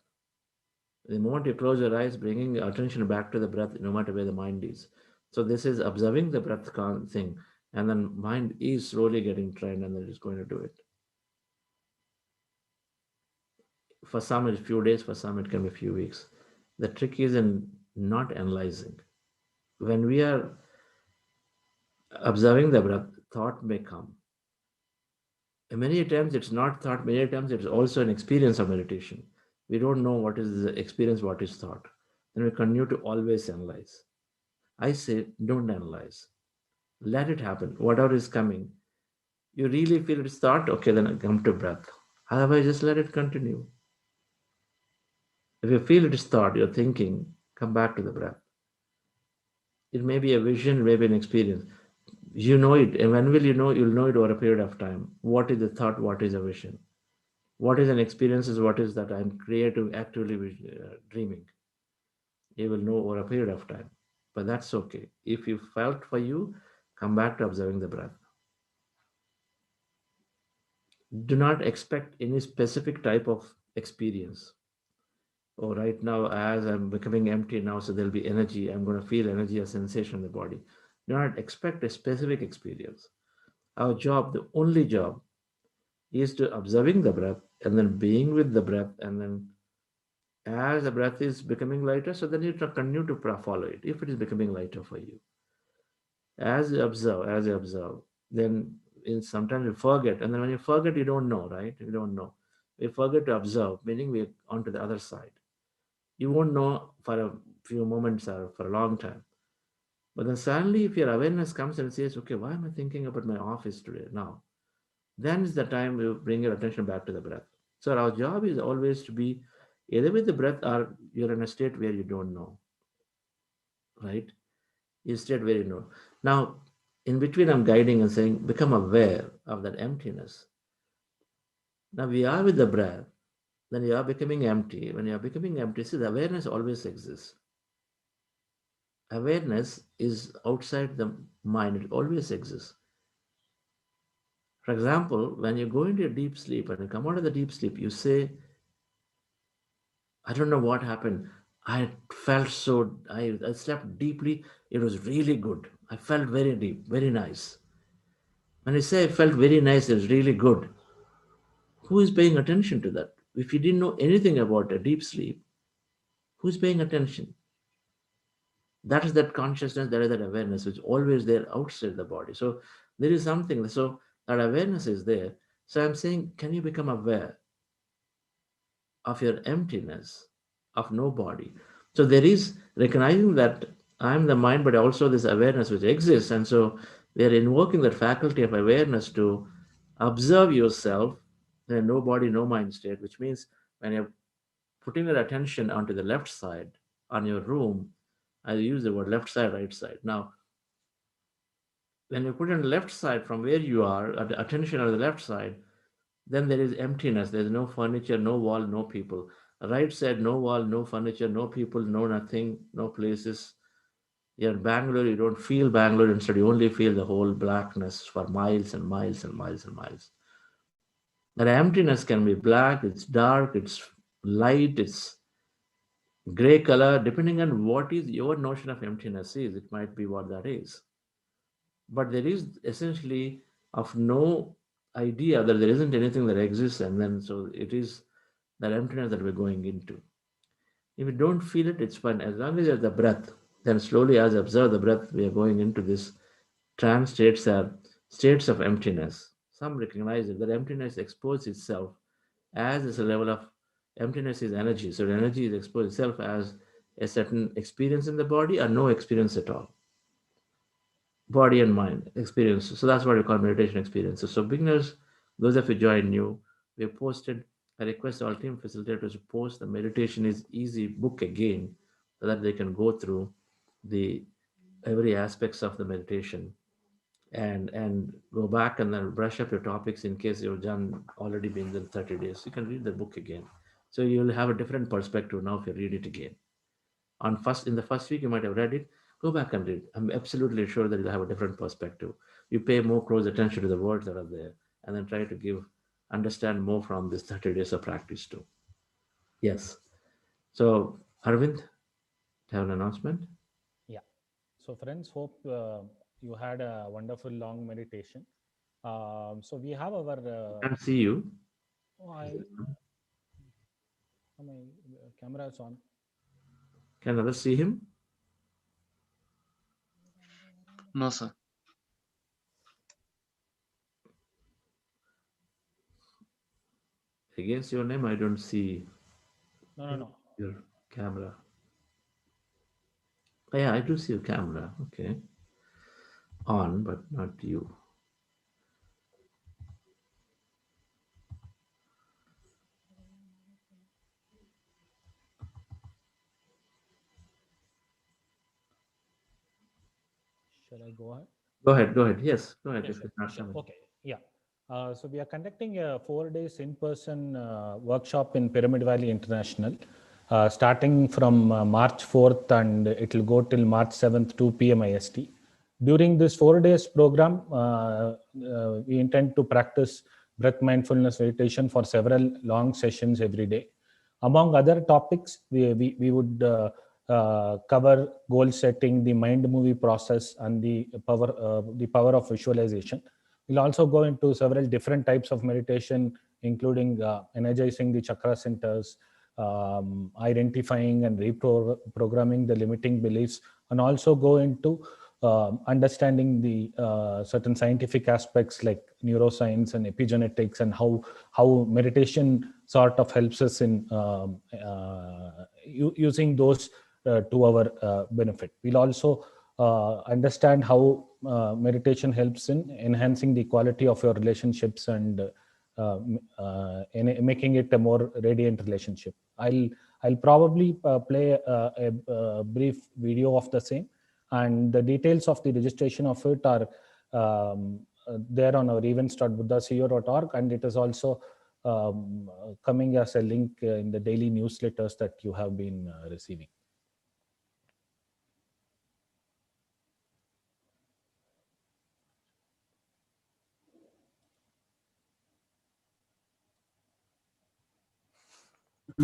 The moment you close your eyes, bringing your attention back to the breath, no matter where the mind is. So this is observing the breath thing, and then mind is slowly getting trained, and then it's going to do it. For some, it's a few days. For some, it can be a few weeks. The trick is in not analyzing. When we are observing the breath, thought may come. And many times it's not thought. Many times it's also an experience of meditation. We don't know what is the experience, what is thought. Then we continue to always analyze. I say, don't analyze. Let it happen. Whatever is coming, you really feel it's thought, okay, then come to breath. Otherwise, just let it continue. If you feel it is thought, you're thinking, come back to the breath. It may be a vision, maybe an experience. You know it. And when will you know? You'll know it over a period of time. What is the thought? What is a vision? What is an experience? Is what is that I'm creative, actively dreaming. You will know over a period of time. But that's okay. If you felt for you, come back to observing the breath. Do not expect any specific type of experience. Oh, right now, as I'm becoming empty now, so there'll be energy. I'm going to feel energy, a sensation in the body. Do not expect a specific experience. Our job, the only job, is to observing the breath and then being with the breath. And then as the breath is becoming lighter, so then you continue to follow it if it is becoming lighter for you. As you observe, then sometimes you forget. And then when you forget, you don't know, right? You don't know. We forget to observe, meaning we're onto the other side. You won't know for a few moments or for a long time. But then suddenly, if your awareness comes and says, okay, why am I thinking about my office today now? Then is the time you bring your attention back to the breath. So our job is always to be either with the breath or you're in a state where you don't know, right? You state where you know. Now, in between, I'm guiding and saying, become aware of that emptiness. Now we are with the breath, then you are becoming empty. When you are becoming empty, see, the awareness always exists. Awareness is outside the mind, it always exists. For example, when you go into a deep sleep and you come out of the deep sleep, you say, I don't know what happened. I felt so, I slept deeply. It was really good. I felt very deep, very nice. When I say I felt very nice, it was really good. Who is paying attention to that? If you didn't know anything about a deep sleep, who's paying attention? That is that consciousness, that is that awareness which is always there outside the body. So there is something, so that awareness is there. So I'm saying, can you become aware of your emptiness, of no body? So there is recognizing that I'm the mind, but also this awareness which exists. And so we are invoking that faculty of awareness to observe yourself in a no body, no mind state, which means when you're putting your attention onto the left side on your room, I use the word left side, right side. Now, when you put on the left side from where you are, the attention on the left side, then there is emptiness. There's no furniture, no wall, no people. Right side, no wall, no furniture, no people, no nothing, no places. You're in Bangalore, you don't feel Bangalore, instead you only feel the whole blackness for miles and miles and miles and miles. That emptiness can be black, it's dark, it's light, it's gray color, depending on what is your notion of emptiness is, it might be what that is. But there is essentially of no idea that there isn't anything that exists, and then so it is that emptiness that we're going into. If you don't feel it, it's fine. As long as there's the breath, then slowly as you observe the breath, we are going into this trance states are states of emptiness. Some recognize it, that emptiness exposes itself as is a level of emptiness is energy. So energy is exposed itself as a certain experience in the body or no experience at all. Body and mind experience. So that's what we call meditation experiences. So beginners, those of you join new, we have posted. I request all team facilitators to post the meditation is easy book again, so that they can go through the every aspects of the meditation and go back and then brush up your topics in case you've done already been in 30 days. You can read the book again. So you'll have a different perspective now if you read it again. On first in the first week you might have read it, go back and read. I'm absolutely sure that you'll have a different perspective. You pay more close attention to the words that are there and then try to give understand more from this 30 days of practice too. Yes. So Arvind, have an announcement? Yeah. So, friends, hope you had a wonderful long meditation. So, we have our. Can't see you. Oh, my camera is on. Can others see him? No, sir. Against your name, I don't see No. your camera. Oh, yeah, I do see your camera. Okay. On, but not you. Shall I go ahead? Go ahead. Go ahead. Yes, go ahead. Yeah, If it's not coming. Okay. Yeah. So we are conducting a 4 days in-person workshop in Pyramid Valley International, starting from March 4th, and it will go till March 7th, 2 p.m. IST. During this 4 days program, we intend to practice breath mindfulness meditation for several long sessions every day. Among other topics, we would cover goal setting, the mind movie process, and the power of visualization. We'll also go into several different types of meditation, including energizing the chakra centers, identifying and reprogramming the limiting beliefs, and also go into understanding the certain scientific aspects like neuroscience and epigenetics, and how meditation sort of helps us in using those to our benefit. We'll also understand how meditation helps in enhancing the quality of your relationships and in making it a more radiant relationship. I'll probably play a brief video of the same, and the details of the registration of it are there on our events.buddhaceo.org, and it is also coming as a link in the daily newsletters that you have been receiving.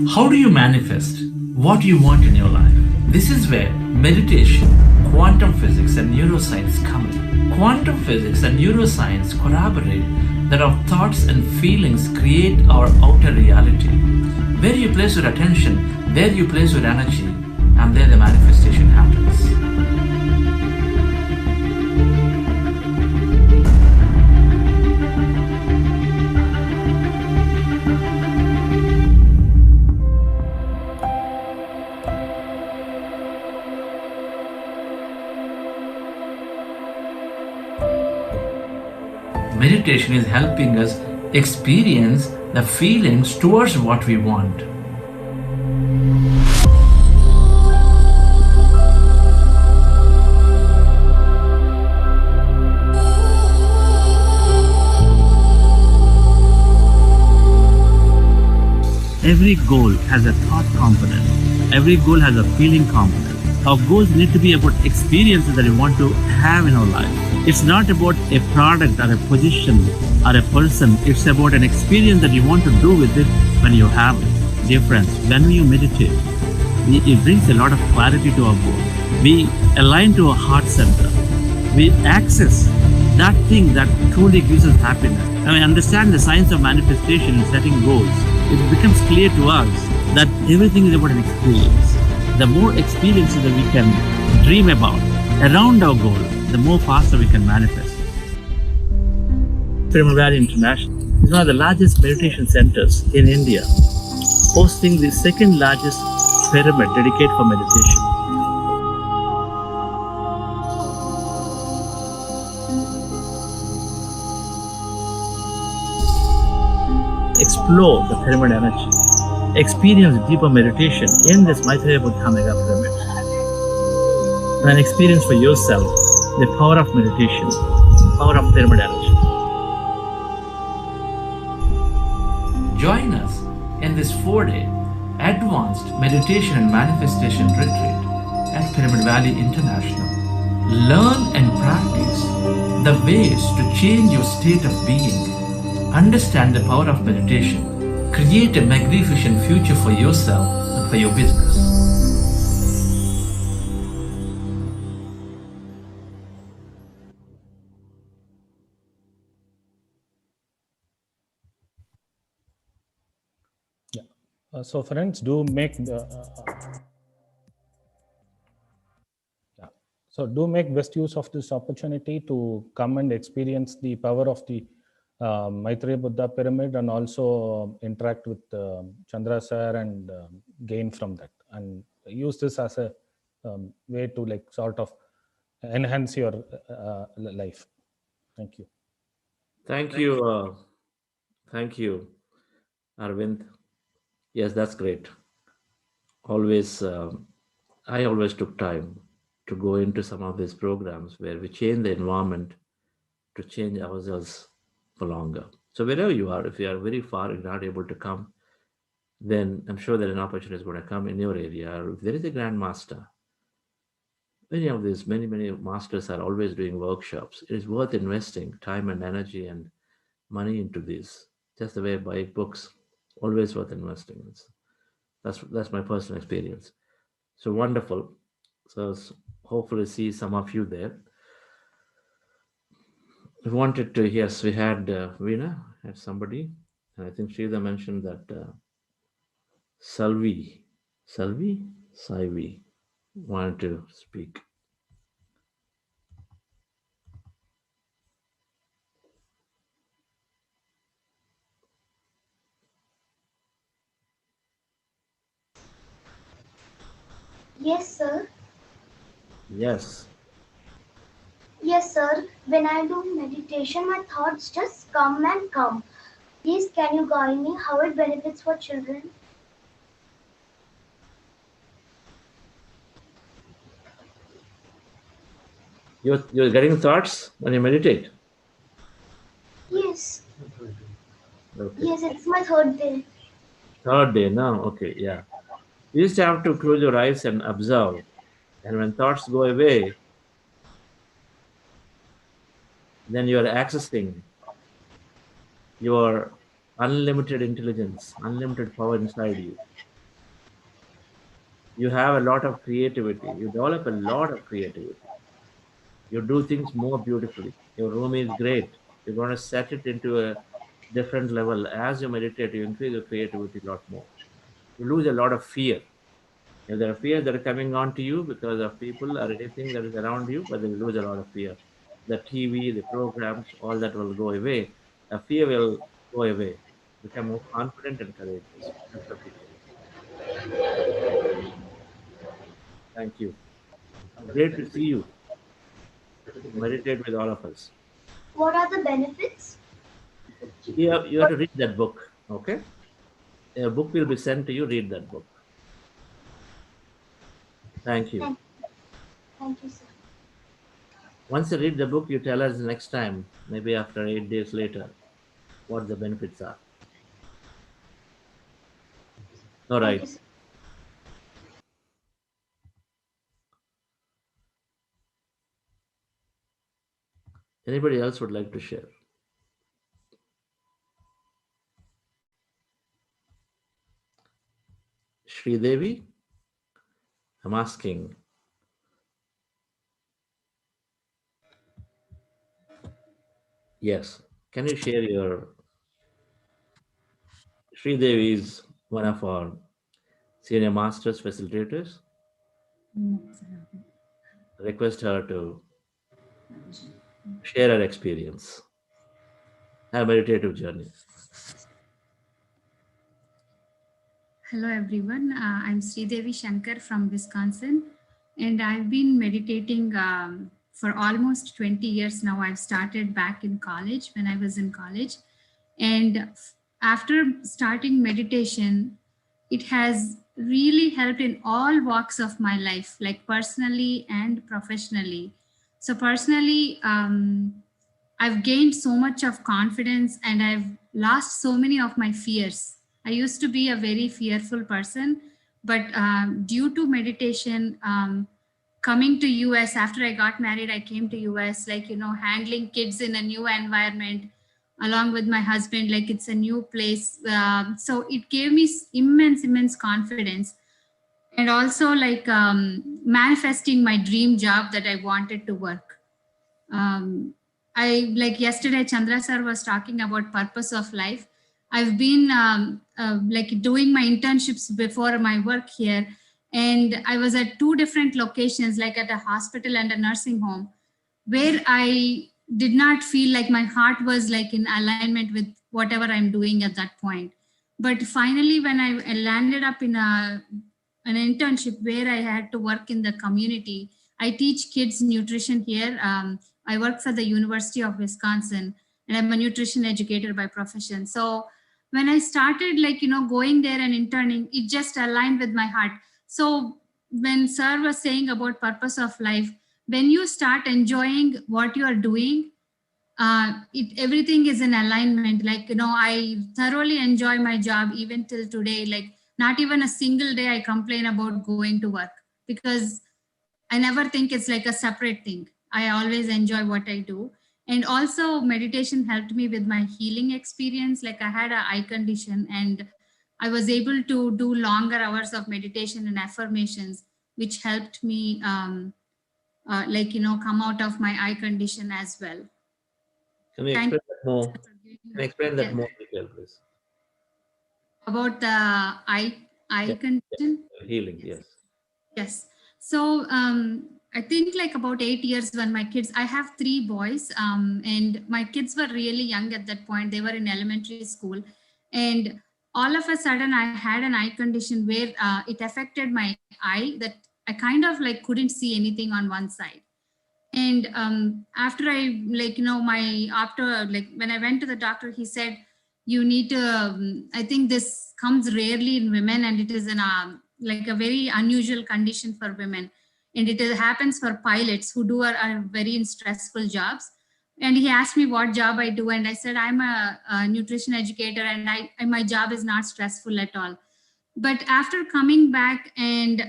How do you manifest what you want in your life? This is where meditation, quantum physics, and neuroscience come in. Quantum physics and neuroscience collaborate that our thoughts and feelings create our outer reality. Where you place your attention, there you place your energy, and there the manifestation happens. meditation is helping us experience the feelings towards what we want. Every goal has a thought component. Every goal has a feeling component. Our goals need to be about experiences that we want to have in our life. It's not about a product or a position or a person. It's about an experience that you want to do with it when you have it. Dear friends, when you meditate, it brings a lot of clarity to our goal. We align to our heart center. We access that thing that truly gives us happiness. And we understand the science of manifestation and setting goals. It becomes clear to us that everything is about an experience. The more experiences that we can dream about around our goal, the more faster we can manifest. Pyramid Valley International is one of the largest meditation centers in India, hosting the second largest pyramid dedicated for meditation. Explore the pyramid energy. Experience deeper meditation in this Maitreya Buddha Mega Pyramid. And experience for yourself the power of meditation, power of pyramid energy. Join us in this 4-day advanced meditation and manifestation retreat at Pyramid Valley International. Learn and practice the ways to change your state of being. Understand the power of meditation. Create a magnificent future for yourself and for your business. Yeah. So friends, do make yeah. So do make best use of this opportunity to come and experience the power of the Maitreya Buddha Pyramid, and also interact with Chandra sir and gain from that, and use this as a way to like sort of enhance your life. Thank you. Thank you. Thank you, Arvind. Yes, that's great. Always, I always took time to go into some of these programs where we change the environment to change ourselves for longer. So wherever you are, if you are very far and not able to come, then I'm sure that an opportunity is going to come in your area. Or if there is a grand master, many of these, many masters are always doing workshops. It is worth investing time and energy and money into this. Just the way I buy books, always worth investing. That's my personal experience. So wonderful. So hopefully see some of you there. We wanted to, yes, we had Veena, had somebody, and I think Sridhar mentioned that Salvi, Saivi wanted to speak. Yes, sir. Yes, Yes, sir. When I do meditation, my thoughts just come and come. Please, can you guide me how it benefits for children? you're getting thoughts when you meditate. Yes. Okay, Yes, it's my third day. third day now. Okay, yeah. You just have to close your eyes and observe, and when thoughts go away, then you are accessing your unlimited intelligence, unlimited power inside you. You have a lot of creativity. You develop a lot of creativity. You do things more beautifully. Your room is great. You're going to set it into a different level. As you meditate, you increase your creativity a lot more. You lose a lot of fear. If there are fears that are coming on to you because of people or anything that is around you, but then you lose a lot of fear. The TV, the programs, all that will go away. The fear will go away. Become more confident and courageous. That's the feature. Thank you. Great to see you. Meditate with all of us. What are the benefits? You have to read that book. Okay, a book will be sent to you. Read that book. Thank you. Thank, thank you, sir. Once you read the book, you tell us next time, maybe after 8 days later, what the benefits are. All Thank right. you, sir. Anybody else would like to share? Sri Devi, I'm asking. Yes. Can you share your? Sri Devi is one of our senior masters facilitators. Request her to share her experience, her meditative journey. Hello everyone, I'm Sridevi Shankar from Wisconsin, and I've been meditating for almost 20 years now. I've started back in college when I was in college, and after starting meditation, it has really helped in all walks of my life, like personally and professionally. So personally, I've gained so much of confidence and I've lost so many of my fears. I used to be a very fearful person, but due to meditation, coming to US after I got married, I came to US, like, handling kids in a new environment along with my husband, like it's a new place. So it gave me immense confidence. And also like manifesting my dream job that I wanted to work. um, I like yesterday Chandra sir was talking about purpose of life. I've been like doing my internships before my work here, and I was at two different locations, like at a hospital and a nursing home, where I did not feel like my heart was like in alignment with whatever I'm doing at that point. But finally, when I landed up in an internship where I had to work in the community, I teach kids nutrition here. I work for the University of Wisconsin, and I'm a nutrition educator by profession. So when I started, like, going there and interning, it just aligned with my heart. So when sir was saying about purpose of life, when you start enjoying what you are doing, everything is in alignment. Like, I thoroughly enjoy my job even till today. Like, not even a single day I complain about going to work, because I never think it's like a separate thing. I always enjoy what I do. And also meditation helped me with my healing experience. Like, I had an eye condition and I was able to do longer hours of meditation and affirmations, which helped me like, come out of my eye condition as well. Can you Thank explain you that more? for giving Can you me, explain that yeah, more detail, please? about the eye Yeah, condition. healing. Yes. Yes. Yes. So I think like about 8 years when my kids, I have three boys, and my kids were really young at that point. They were in elementary school, and all of a sudden I had an eye condition where it affected my eye, that I kind of like couldn't see anything on one side. And after I, like, my, after, like, when I went to the doctor, he said, you need to I think this comes rarely in women, and it is in a like a very unusual condition for women, and happens for pilots who are very in stressful jobs. And he asked me what job I do, and I said I'm a nutrition educator, and my job is not stressful at all. But after coming back, and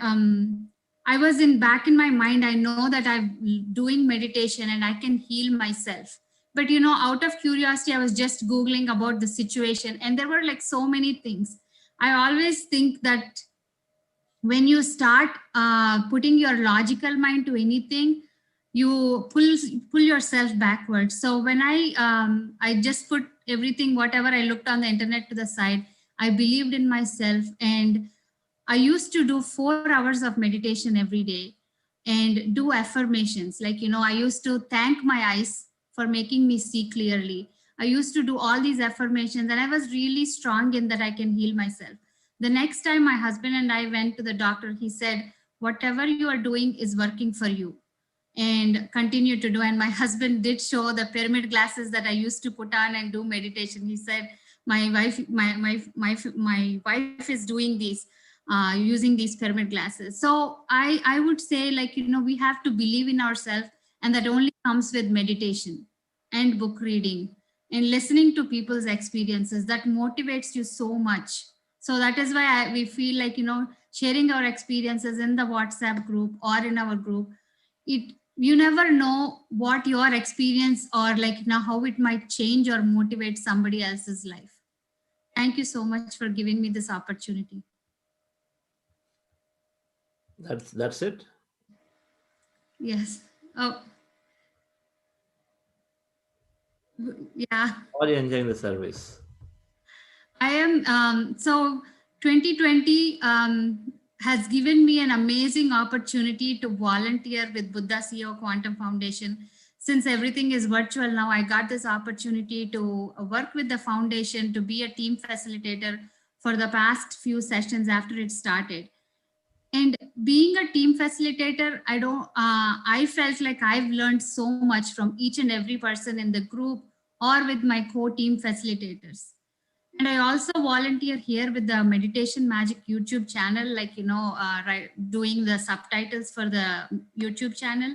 I was in back in my mind, I know that I'm doing meditation and I can heal myself. But out of curiosity, I was just googling about the situation, and there were like so many things. I always think that when you start putting your logical mind to anything, you pull yourself backwards. So when I just put everything, whatever I looked on the internet, to the side, I believed in myself, and I used to do 4 hours of meditation every day and do affirmations. Like, I used to thank my eyes for making me see clearly. I used to do all these affirmations, and I was really strong in that I can heal myself. The next time my husband and I went to the doctor, he said, whatever you are doing is working for you. and continue to do. And my husband did show the pyramid glasses that I used to put on and do meditation. He said, my wife is doing these, using these pyramid glasses. So I would say, like, we have to believe in ourselves, and that only comes with meditation and book reading and listening to people's experiences. That motivates you so much. So that is why we feel like, sharing our experiences in the WhatsApp group or in our group, it, you never know what your experience, or like, how it might change or motivate somebody else's life. Thank you so much for giving me this opportunity. That's it. Yes. Oh, yeah. Are you enjoying the service? I am. So 2020 has given me an amazing opportunity to volunteer with Buddha CEO Quantum Foundation. Since everything is virtual now, I got this opportunity to work with the foundation, to be a team facilitator for the past few sessions after it started. And being a team facilitator, I felt like I've learned so much from each and every person in the group or with my co-team facilitators. And I also volunteer here with the Meditation Magic YouTube channel, like, doing the subtitles for the YouTube channel.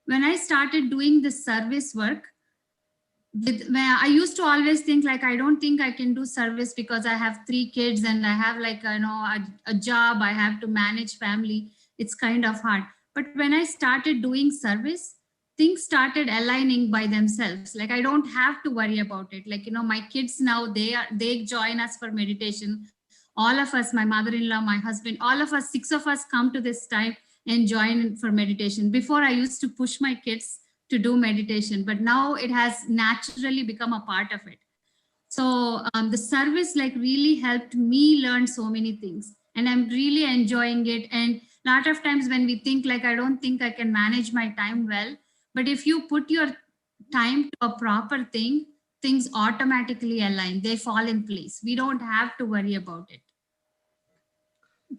When I started doing this service work, where I used to always think like, I don't think I can do service because I have 3 kids and I have, like, a job, I have to manage family. It's kind of hard. But when I started doing service, things started aligning by themselves. Like, I don't have to worry about it. Like, my kids now, they join us for meditation. All of us, my mother-in-law, my husband, all of us, 6 of us come to this time and join for meditation. Before, I used to push my kids to do meditation, but now it has naturally become a part of it. So the service, like, really helped me learn so many things, and I'm really enjoying it. And a lot of times when we think like, I don't think I can manage my time well, but if you put your time to a proper thing, things automatically align, they fall in place. We don't have to worry about it.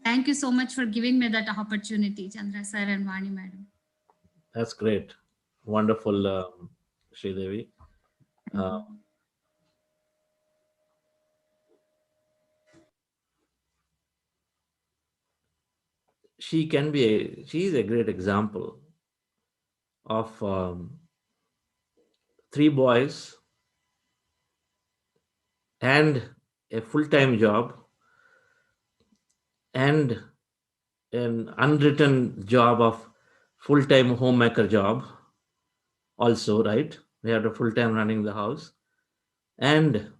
Thank you so much for giving me that opportunity, Chandra sir and Vani madam. That's great. Wonderful, Sridevi. Uh, she is a great example of 3 boys and a full-time job and an unwritten job of full-time homemaker job also, right? They have a full-time running the house, and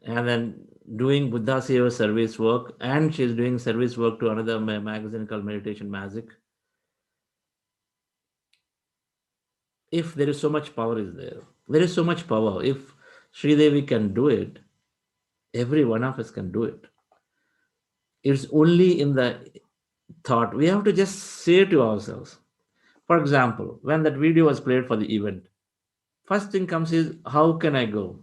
then doing Buddha Seva service work, and she's doing service work to another magazine called Meditation Magic. If there is so much power is there is so much power. If Sridevi can do it, every one of us can do it. It's only in the thought. We have to just say to ourselves. For example, when that video was played for the event, first thing comes is, how can I go?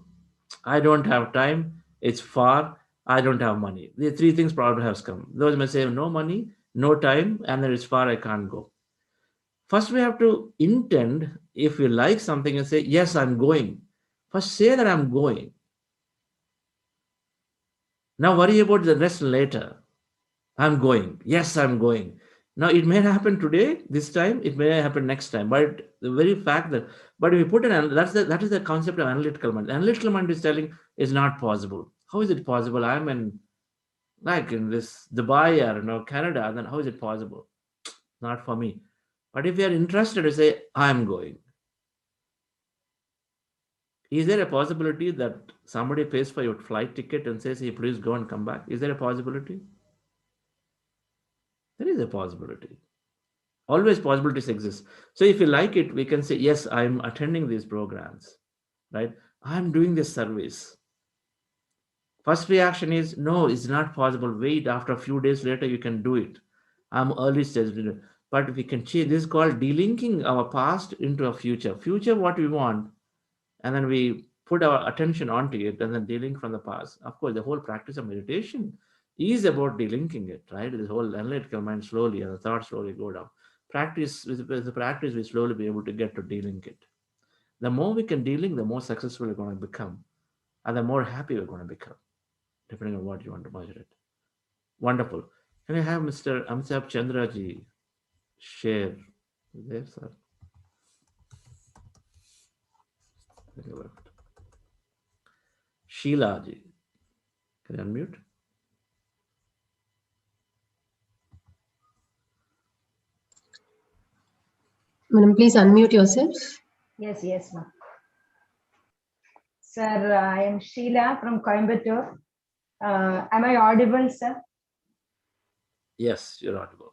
I don't have time. It's far. I don't have money. The 3 things probably has come. Those may say no money, no time, and then it's far. I can't go. First, we have to intend. If you like something and say, yes, I'm going. First, say that I'm going. Now, worry about the rest later. I'm going. Yes, I'm going. Now, it may happen today, this time, it may happen next time. But the very fact that, but if you put that is the concept of analytical mind. Analytical mind is telling it's not possible. How is it possible? I'm in, like, in this Dubai or Canada, then how is it possible? Not for me. But if you are interested to say, I'm going, is there a possibility that somebody pays for your flight ticket and says, hey, please go and come back? Is there a possibility? There is a possibility. Always possibilities exist. So if you like it, we can say, yes, I'm attending these programs, right? I'm doing this service. First reaction is, no, it's not possible. Wait, after a few days later, you can do it. I'm early stage. But we can change. This is called delinking our past into a future. Future, what we want, and then we put our attention onto it and then delink from the past. Of course, the whole practice of meditation is about delinking it, right? This whole analytical mind slowly and the thoughts slowly go down. Practice with the practice, we slowly be able to get to delink it. The more we can delink, the more successful we're going to become, and the more happy we're going to become, depending on what you want to measure it. Wonderful. Can I have Mr. Amitabh Chandraji share there, sir? Sheila ji, can you unmute? Madam, please unmute yourself. Yes, ma'am. Sir, I am Sheila from Coimbatore. Am I audible, sir? Yes, you're audible.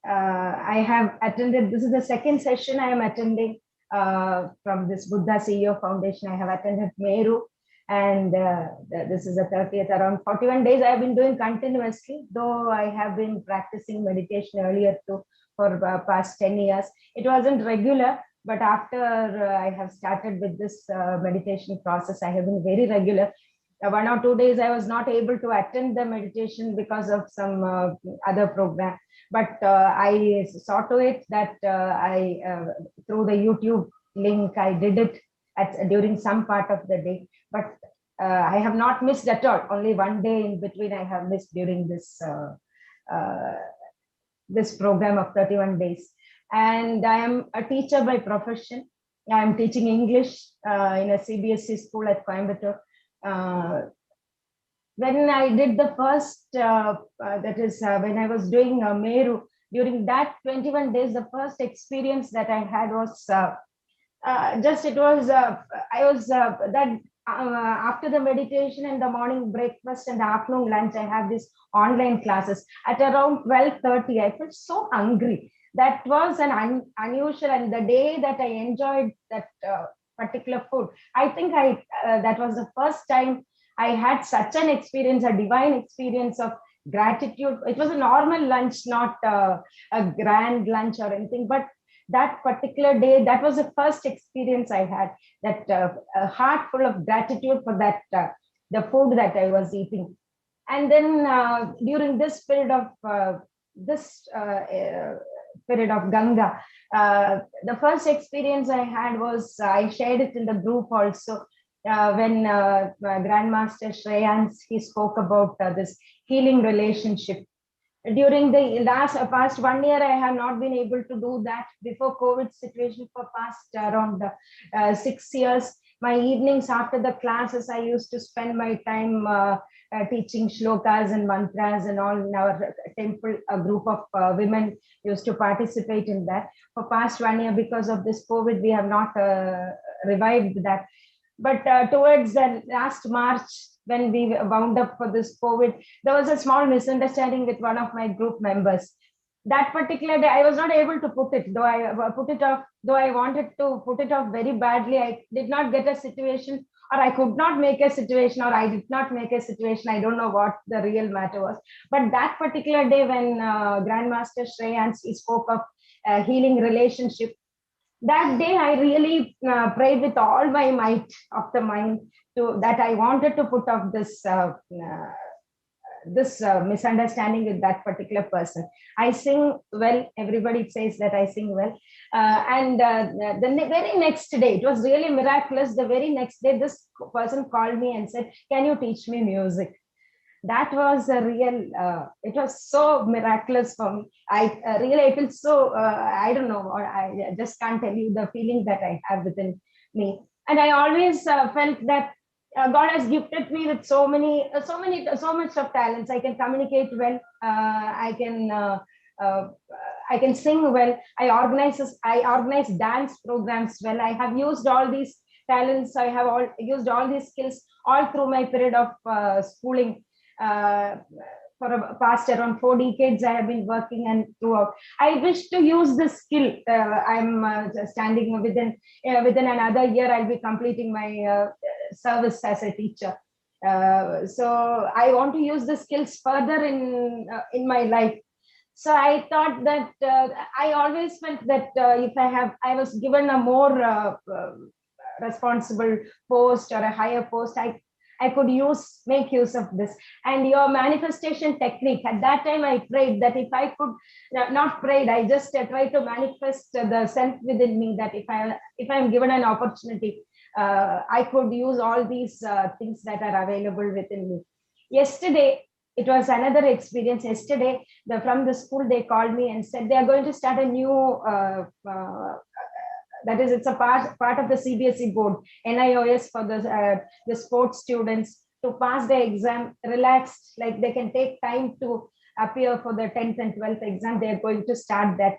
I have attended, this is the second session I am attending from this Buddha CEO Foundation. I have attended Meru, and this is the 30th, around 41 days I have been doing continuously, though I have been practicing meditation earlier too for past 10 years. It wasn't regular, but after I have started with this meditation process, I have been very regular. 1 or 2 days I was not able to attend the meditation because of some other program, but I saw to it that I through the YouTube link I did it during some part of the day, but I have not missed at all. Only 1 day in between I have missed during this this program of 31 days. And I am a teacher by profession. I am teaching English in a CBSE school at Coimbatore. When I did the first, that is when I was doing Meru, during that 21 days, the first experience that I had was I was that after the meditation and the morning breakfast and the afternoon lunch, I have these online classes at around 12:30. I felt so hungry. That was an unusual, and the day that I enjoyed that particular food, I think that was the first time I had such an experience, a divine experience of gratitude. It was a normal lunch, not a grand lunch or anything, but that particular day, that was the first experience I had, that a heart full of gratitude for that, the food that I was eating. And then during this period of period of Ganga, the first experience I had was, I shared it in the group also, when Grandmaster Shreyans, he spoke about this healing relationship. During the past 1 year, I have not been able to do that. Before COVID situation, for past around 6 years, my evenings after the classes, I used to spend my time teaching shlokas and mantras and all in our temple. A group of women used to participate in that. For past 1 year, because of this COVID, we have not revived that. But towards the last March, when we wound up for this COVID, there was a small misunderstanding with one of my group members. That particular day, I was not able to put it, though I put it off, though I wanted to put it off very badly. I did not get a situation, or I could not make a situation, or I did not make a situation. I don't know what the real matter was. But that particular day, when Grandmaster Shreyans spoke of healing relationship, that day I really prayed with all my might of the mind that I wanted to put off this misunderstanding with that particular person. I sing well. Everybody says that I sing well. And the very next day, it was really miraculous. The very next day, this person called me and said, "Can you teach me music?" That was a real, it was so miraculous for me. I really feel so, I don't know, or I just can't tell you the feeling that I have within me. And I always felt that God has gifted me with so much of talents. I can communicate well. I can sing well. I organize dance programs well. I have used all these talents. I have used all these skills all through my period of schooling. For past around 4 decades, I have been working, and throughout, I wish to use this skill. I'm standing within another year, I'll be completing my service as a teacher. So I want to use the skills further in my life. So I thought that I always felt that if I was given a more responsible post or a higher post, I could make use of this. And your manifestation technique, at that time I prayed that if I could, not prayed, I just tried to manifest the self within me, that if I'm given an opportunity, I could use all these things that are available within me. Yesterday, it was another experience. Yesterday, from the school, they called me and said they are going to start a new, that is, it's a part of the CBSE board, NIOS, for the sports students to pass the exam relaxed, like they can take time to appear for the 10th and 12th exam. They are going to start that.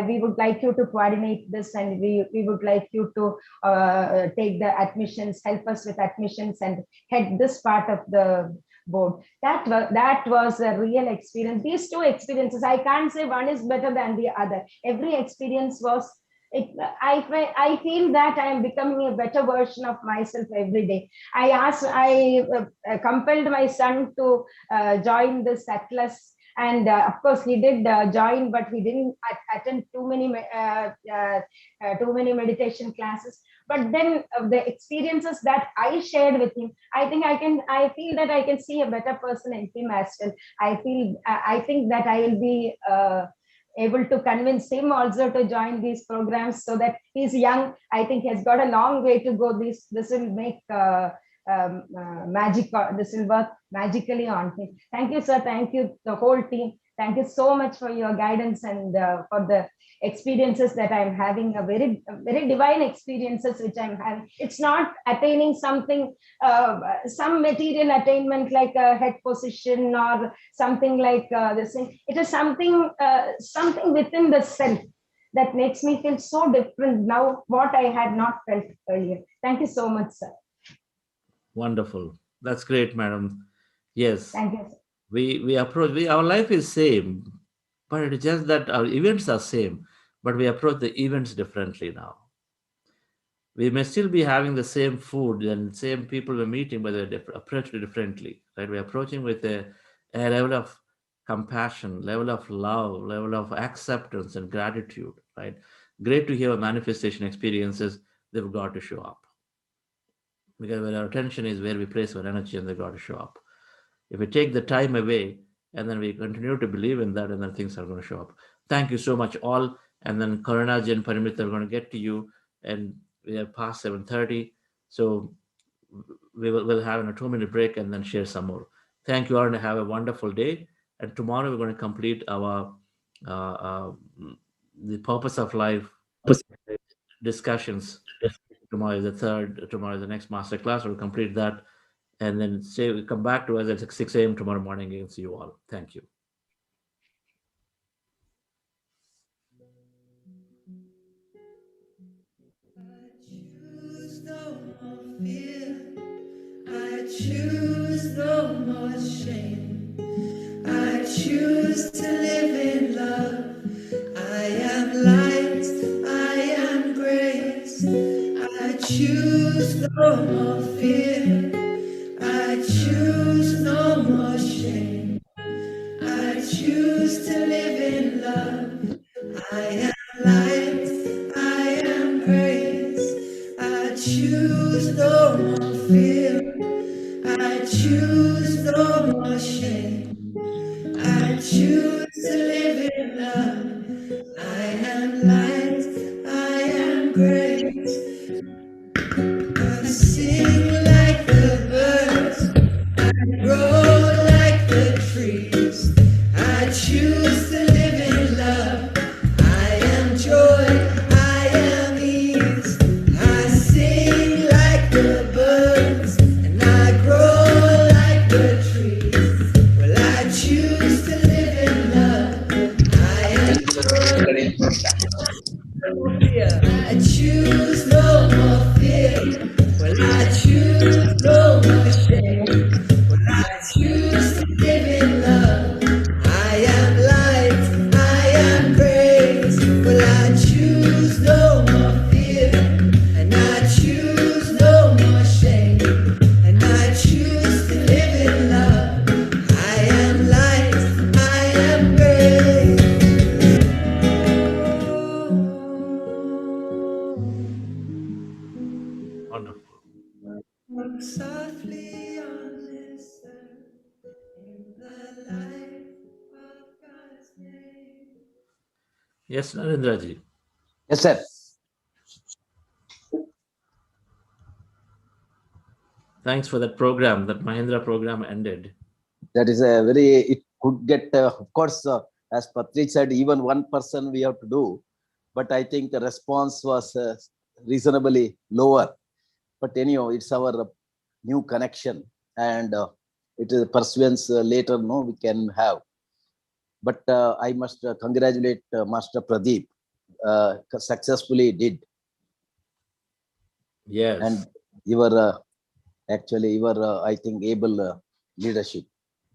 We would like you to coordinate this, and we would like you to take the admissions, help us with admissions, and head this part of the board. That was a real experience. These two experiences, I can't say one is better than the other. Every experience was, I feel that I am becoming a better version of myself every day. I compelled my son to join this Atlas, and of course he did join, but he didn't attend too many meditation classes. But then the experiences that I shared with him, I feel that I can see a better person in him as well. I think that I will be able to convince him also to join these programs, so that he's young. I think he has got a long way to go. This will make magic. This will work magically on him. Thank you, sir. Thank you, the whole team. Thank you so much for your guidance and for the experiences that I'm having, a very divine experiences which I'm having. It's not attaining something, some material attainment like a head position or something like this thing. It is something within the self that makes me feel so different now, what I had not felt earlier. Thank you so much, sir. Wonderful. That's great, madam. Yes, Thank you, sir. we approach, our life is same, but it's just that our events are same, but we approach the events differently now. We may still be having the same food and same people we're meeting, but they're approached differently, right? We're approaching with a level of compassion, level of love, level of acceptance and gratitude, right? Great to hear manifestation experiences. They've got to show up, because where our attention is, where we place our energy, and they've got to show up. If we take the time away and then we continue to believe in that, and then things are going to show up. Thank you so much, all. And then Karuna and Parimita are going to get to you, and we are past 7:30, so we'll have a 2-minute break and then share some more. Thank you all, and have a wonderful day. And tomorrow we're going to complete our uh, uh, the purpose of life discussions. Tomorrow is the third. Tomorrow is the next master class. We'll complete that, and then come back to us at 6 a.m. tomorrow morning and see you all. Thank you. I choose no more shame. I choose to live in love. I am light, I am grace. I choose no more fear. I choose no more shame. I choose to live in love. I am light, I am grace. I choose no more fear. I choose no more shame. I choose to live in love. I am light, I am grace. I sing like the birds, grow like the trees. I choose to live in love. I am joy, I am ease. I sing like the birds, and I grow like the trees. Well, I choose to live in love. I am no fear. I choose no more fear. Well, I choose no more shame. Well, I choose to live in love. I am light, I am grace. Well, I choose no more fear. And I choose no more shame. And I choose to live in love. I am light, I am grace. Wonderful. Softly on Yes, Narendraji. Yes, sir. Thanks for that program. That Mahindra program ended. That is a very, it could get, of course, as Patrick said, even one person we have to do, but I think the response was reasonably lower. But anyhow, it's our new connection, and it is pursuance later, no, we can have. But I must congratulate Master Pradeep, successfully did. Yes. And your, actually, your, I think, able leadership.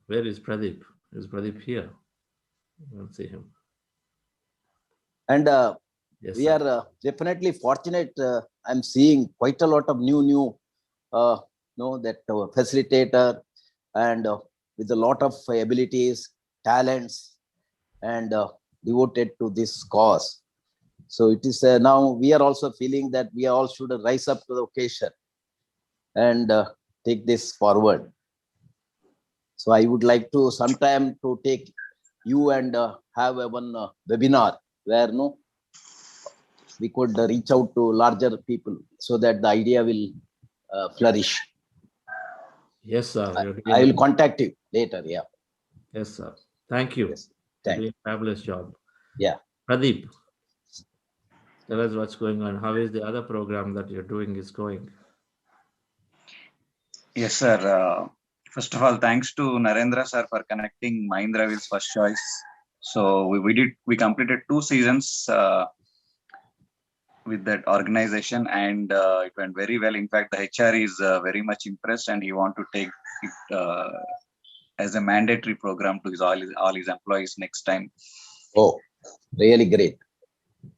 Where is Pradeep? Is Pradeep here? I don't see him. And Yes, we sir. are definitely fortunate. I'm seeing quite a lot of new that facilitator, and with a lot of abilities, talents, and devoted to this cause. So it is now we are also feeling that we all should rise up to the occasion and take this forward. So I would like to sometime to take you and have a one webinar where we could reach out to larger people so that the idea will flourish. Yes, sir. I will contact you later. Yeah. Yes, sir. Thank you. Yes. You're Thank doing a fabulous job. Yeah. Pradeep, tell us what's going on. How is the other program that you're doing is going? Yes, sir. First of all, thanks to Narendra sir for connecting Mahindra with First Choice. So we completed 2 seasons with that organization, and it went very well. In fact, the HR is very much impressed, and he want to take it as a mandatory program to all his employees next time. Oh, really great.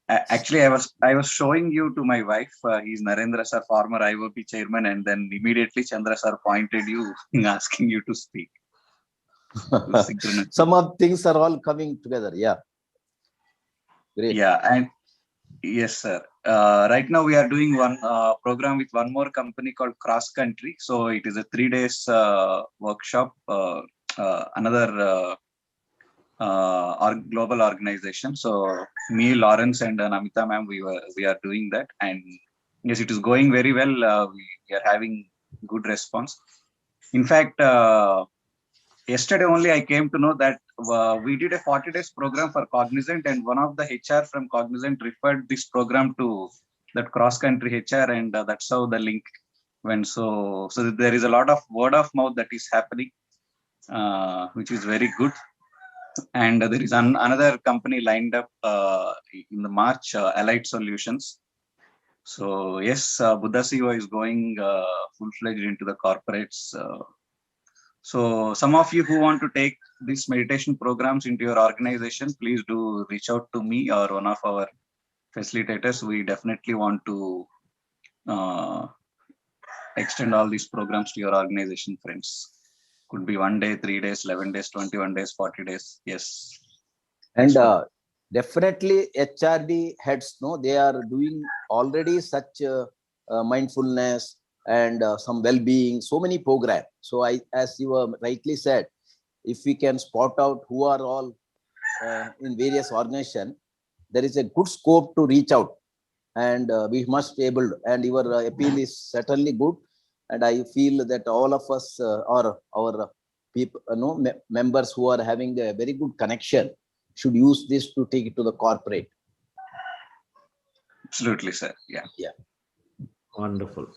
Actually, I was showing you to my wife. He's Narendra sir, former IOP chairman, and then immediately Chandra sir pointed you, asking you to speak. Some of things are all coming together. Yeah. Great. Yeah, and yes, sir. Right now we are doing one program with one more company called Cross Country. So it is a 3 days workshop. Another global organization. So me, Lawrence, and Namita ma'am, we are doing that, and yes, it is going very well. We are having good response. In fact, yesterday only I came to know that we did a 40 days program for Cognizant, and one of the HR from Cognizant referred this program to that cross country HR, and that's how the link went. So there is a lot of word of mouth that is happening, which is very good. And there is another company lined up in the March, Allied Solutions. So yes, Buddha Siva is going full-fledged into the corporates. So some of you who want to take these meditation programs into your organization, please do reach out to me or one of our facilitators. We definitely want to extend all these programs to your organization, friends. Could be 1 day, 3 days, 11 days, 21 days, 40 days. Yes. And definitely HRD heads, they are doing already such mindfulness and some well-being, so many programs. So as you rightly said, if we can spot out who are all in various organizations, there is a good scope to reach out, and we must be able, and your appeal is certainly good. And I feel that all of us or our people, members who are having a very good connection should use this to take it to the corporate. Absolutely, sir. Yeah. Yeah. Wonderful.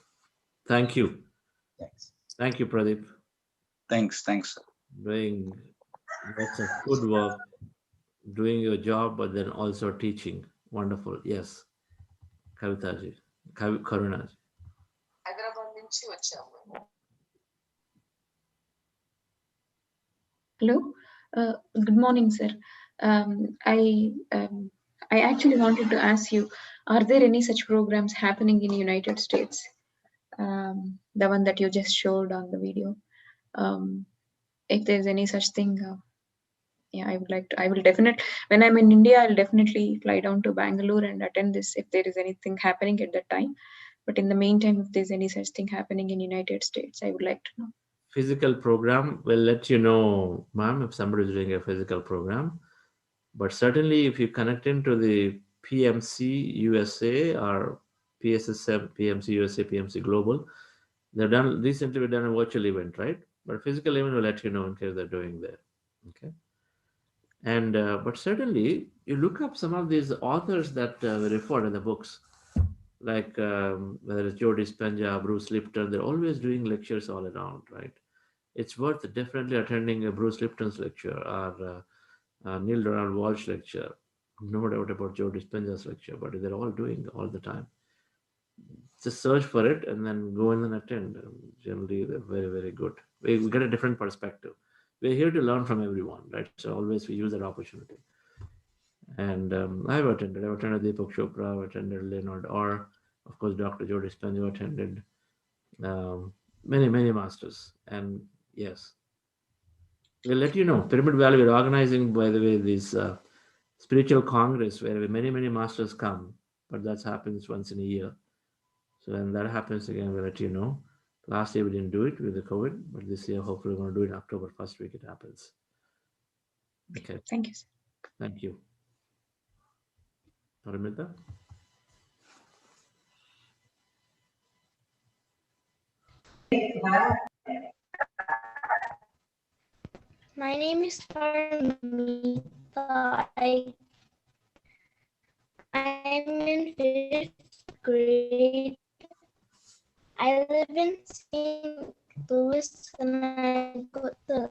Thank you. Thanks. Thank you, Pradeep. Thanks. Doing lots of good work, doing your job, but then also teaching. Wonderful. Yes. Kavitaji. Karunaji. Hello. Good morning, sir. I actually wanted to ask you, are there any such programs happening in United States? The one that you just showed on the video. If there's any such thing, yeah, I will definitely, when I'm in India, I'll definitely fly down to Bangalore and attend this if there is anything happening at that time. But in the meantime, if there's any such thing happening in United States, I would like to know. Physical program, we'll let you know, ma'am, if somebody is doing a physical program. But certainly, if you connect into the PMC USA or PSSM, PMC USA, PMC Global, they've done recently. We've done a virtual event, right? But physical event will let you know in case they're doing there. Okay. And but certainly, you look up some of these authors that were referred in the books, like whether it's Joe Dispenza, Bruce Lipton. They're always doing lectures all around, right? It's worth definitely attending a Bruce Lipton's lecture or Neil Donald Walsh lecture. No doubt about Joe Dispenza's lecture, but they're all doing all the time. Just search for it and then go in and attend. Generally, they're very, very good. We get a different perspective. We're here to learn from everyone, right? So always we use that opportunity. And I've attended. I've attended Deepak Chopra. I've attended Leonard Orr. Of course, Dr. Joe Dispenza attended. Many, many masters. And yes, we'll let you know. Pyramid Valley, we're organizing, by the way, this spiritual congress where many, many masters come, but that happens once in a year. So when that happens again, we'll let you know. Last year we didn't do it with the COVID, but this year hopefully we're going to do it October 1st week it happens. Okay. Thank you, sir. Thank you. Paramita? My name is Paramita. I'm in 5th grade. I live in St. Louis and I go to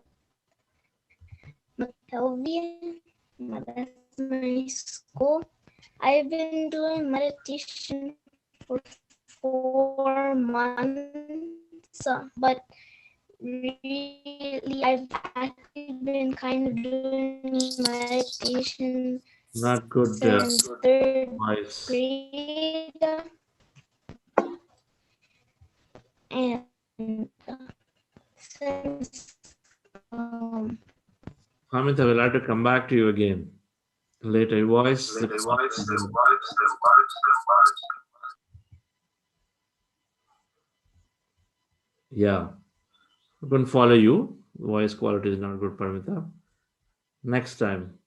McKelvey. That's my school. I've been doing meditation for 4 months, but really I've actually been kind of doing meditation Not good since 3rd voice. grade. And since Paramita, we'll have to come back to you again later. Your voice. Yeah. We couldn't follow you. Voice quality is not good, Paramita. Next time.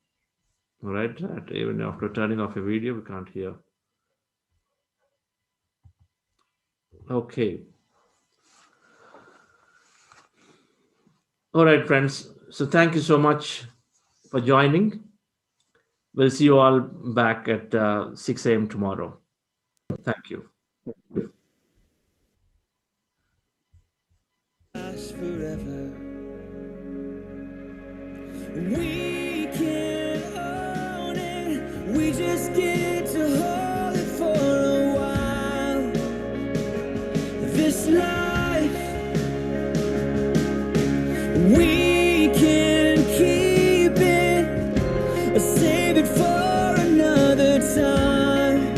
All right. Even after turning off a video, we can't hear. Okay. All right, friends. So thank you so much for joining. We'll see you all back at 6 a.m. tomorrow. Thank you. Forever. We can't own it. We just get to hold it for a while. This life, we can keep it or save it for another time.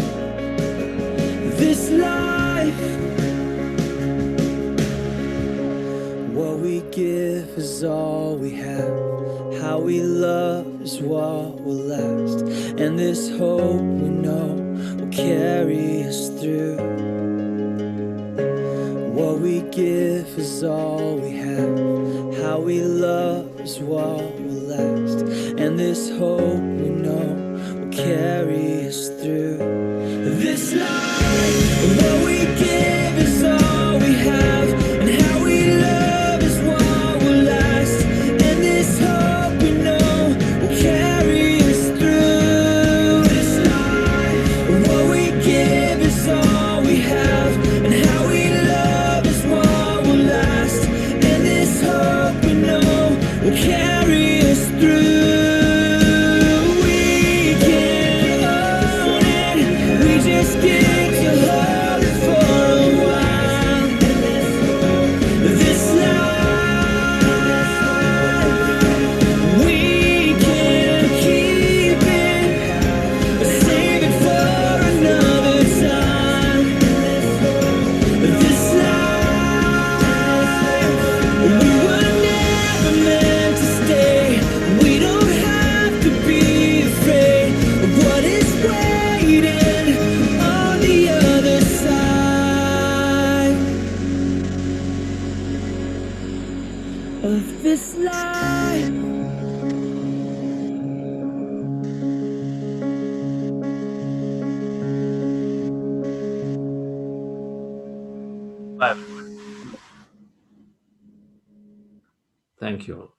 This life, what we give is all we have. How we love is what will last. And this hope we know will carry us through. What we give is all we have. How we love is what will last. And this hope we know will carry us through. This life, what we give is all we have. And how we love is what will last. And this hope we know will carry us through. This life, what we give is all we have. And how we love is what will last. And this hope we know will carry us through. We can't own it. We just get to hold it for a while. This life, we can keep it or save it for another time. This life, we were never meant to stay. We don't have to be afraid of what is waiting on the other side of this life. Bye. Thank you all.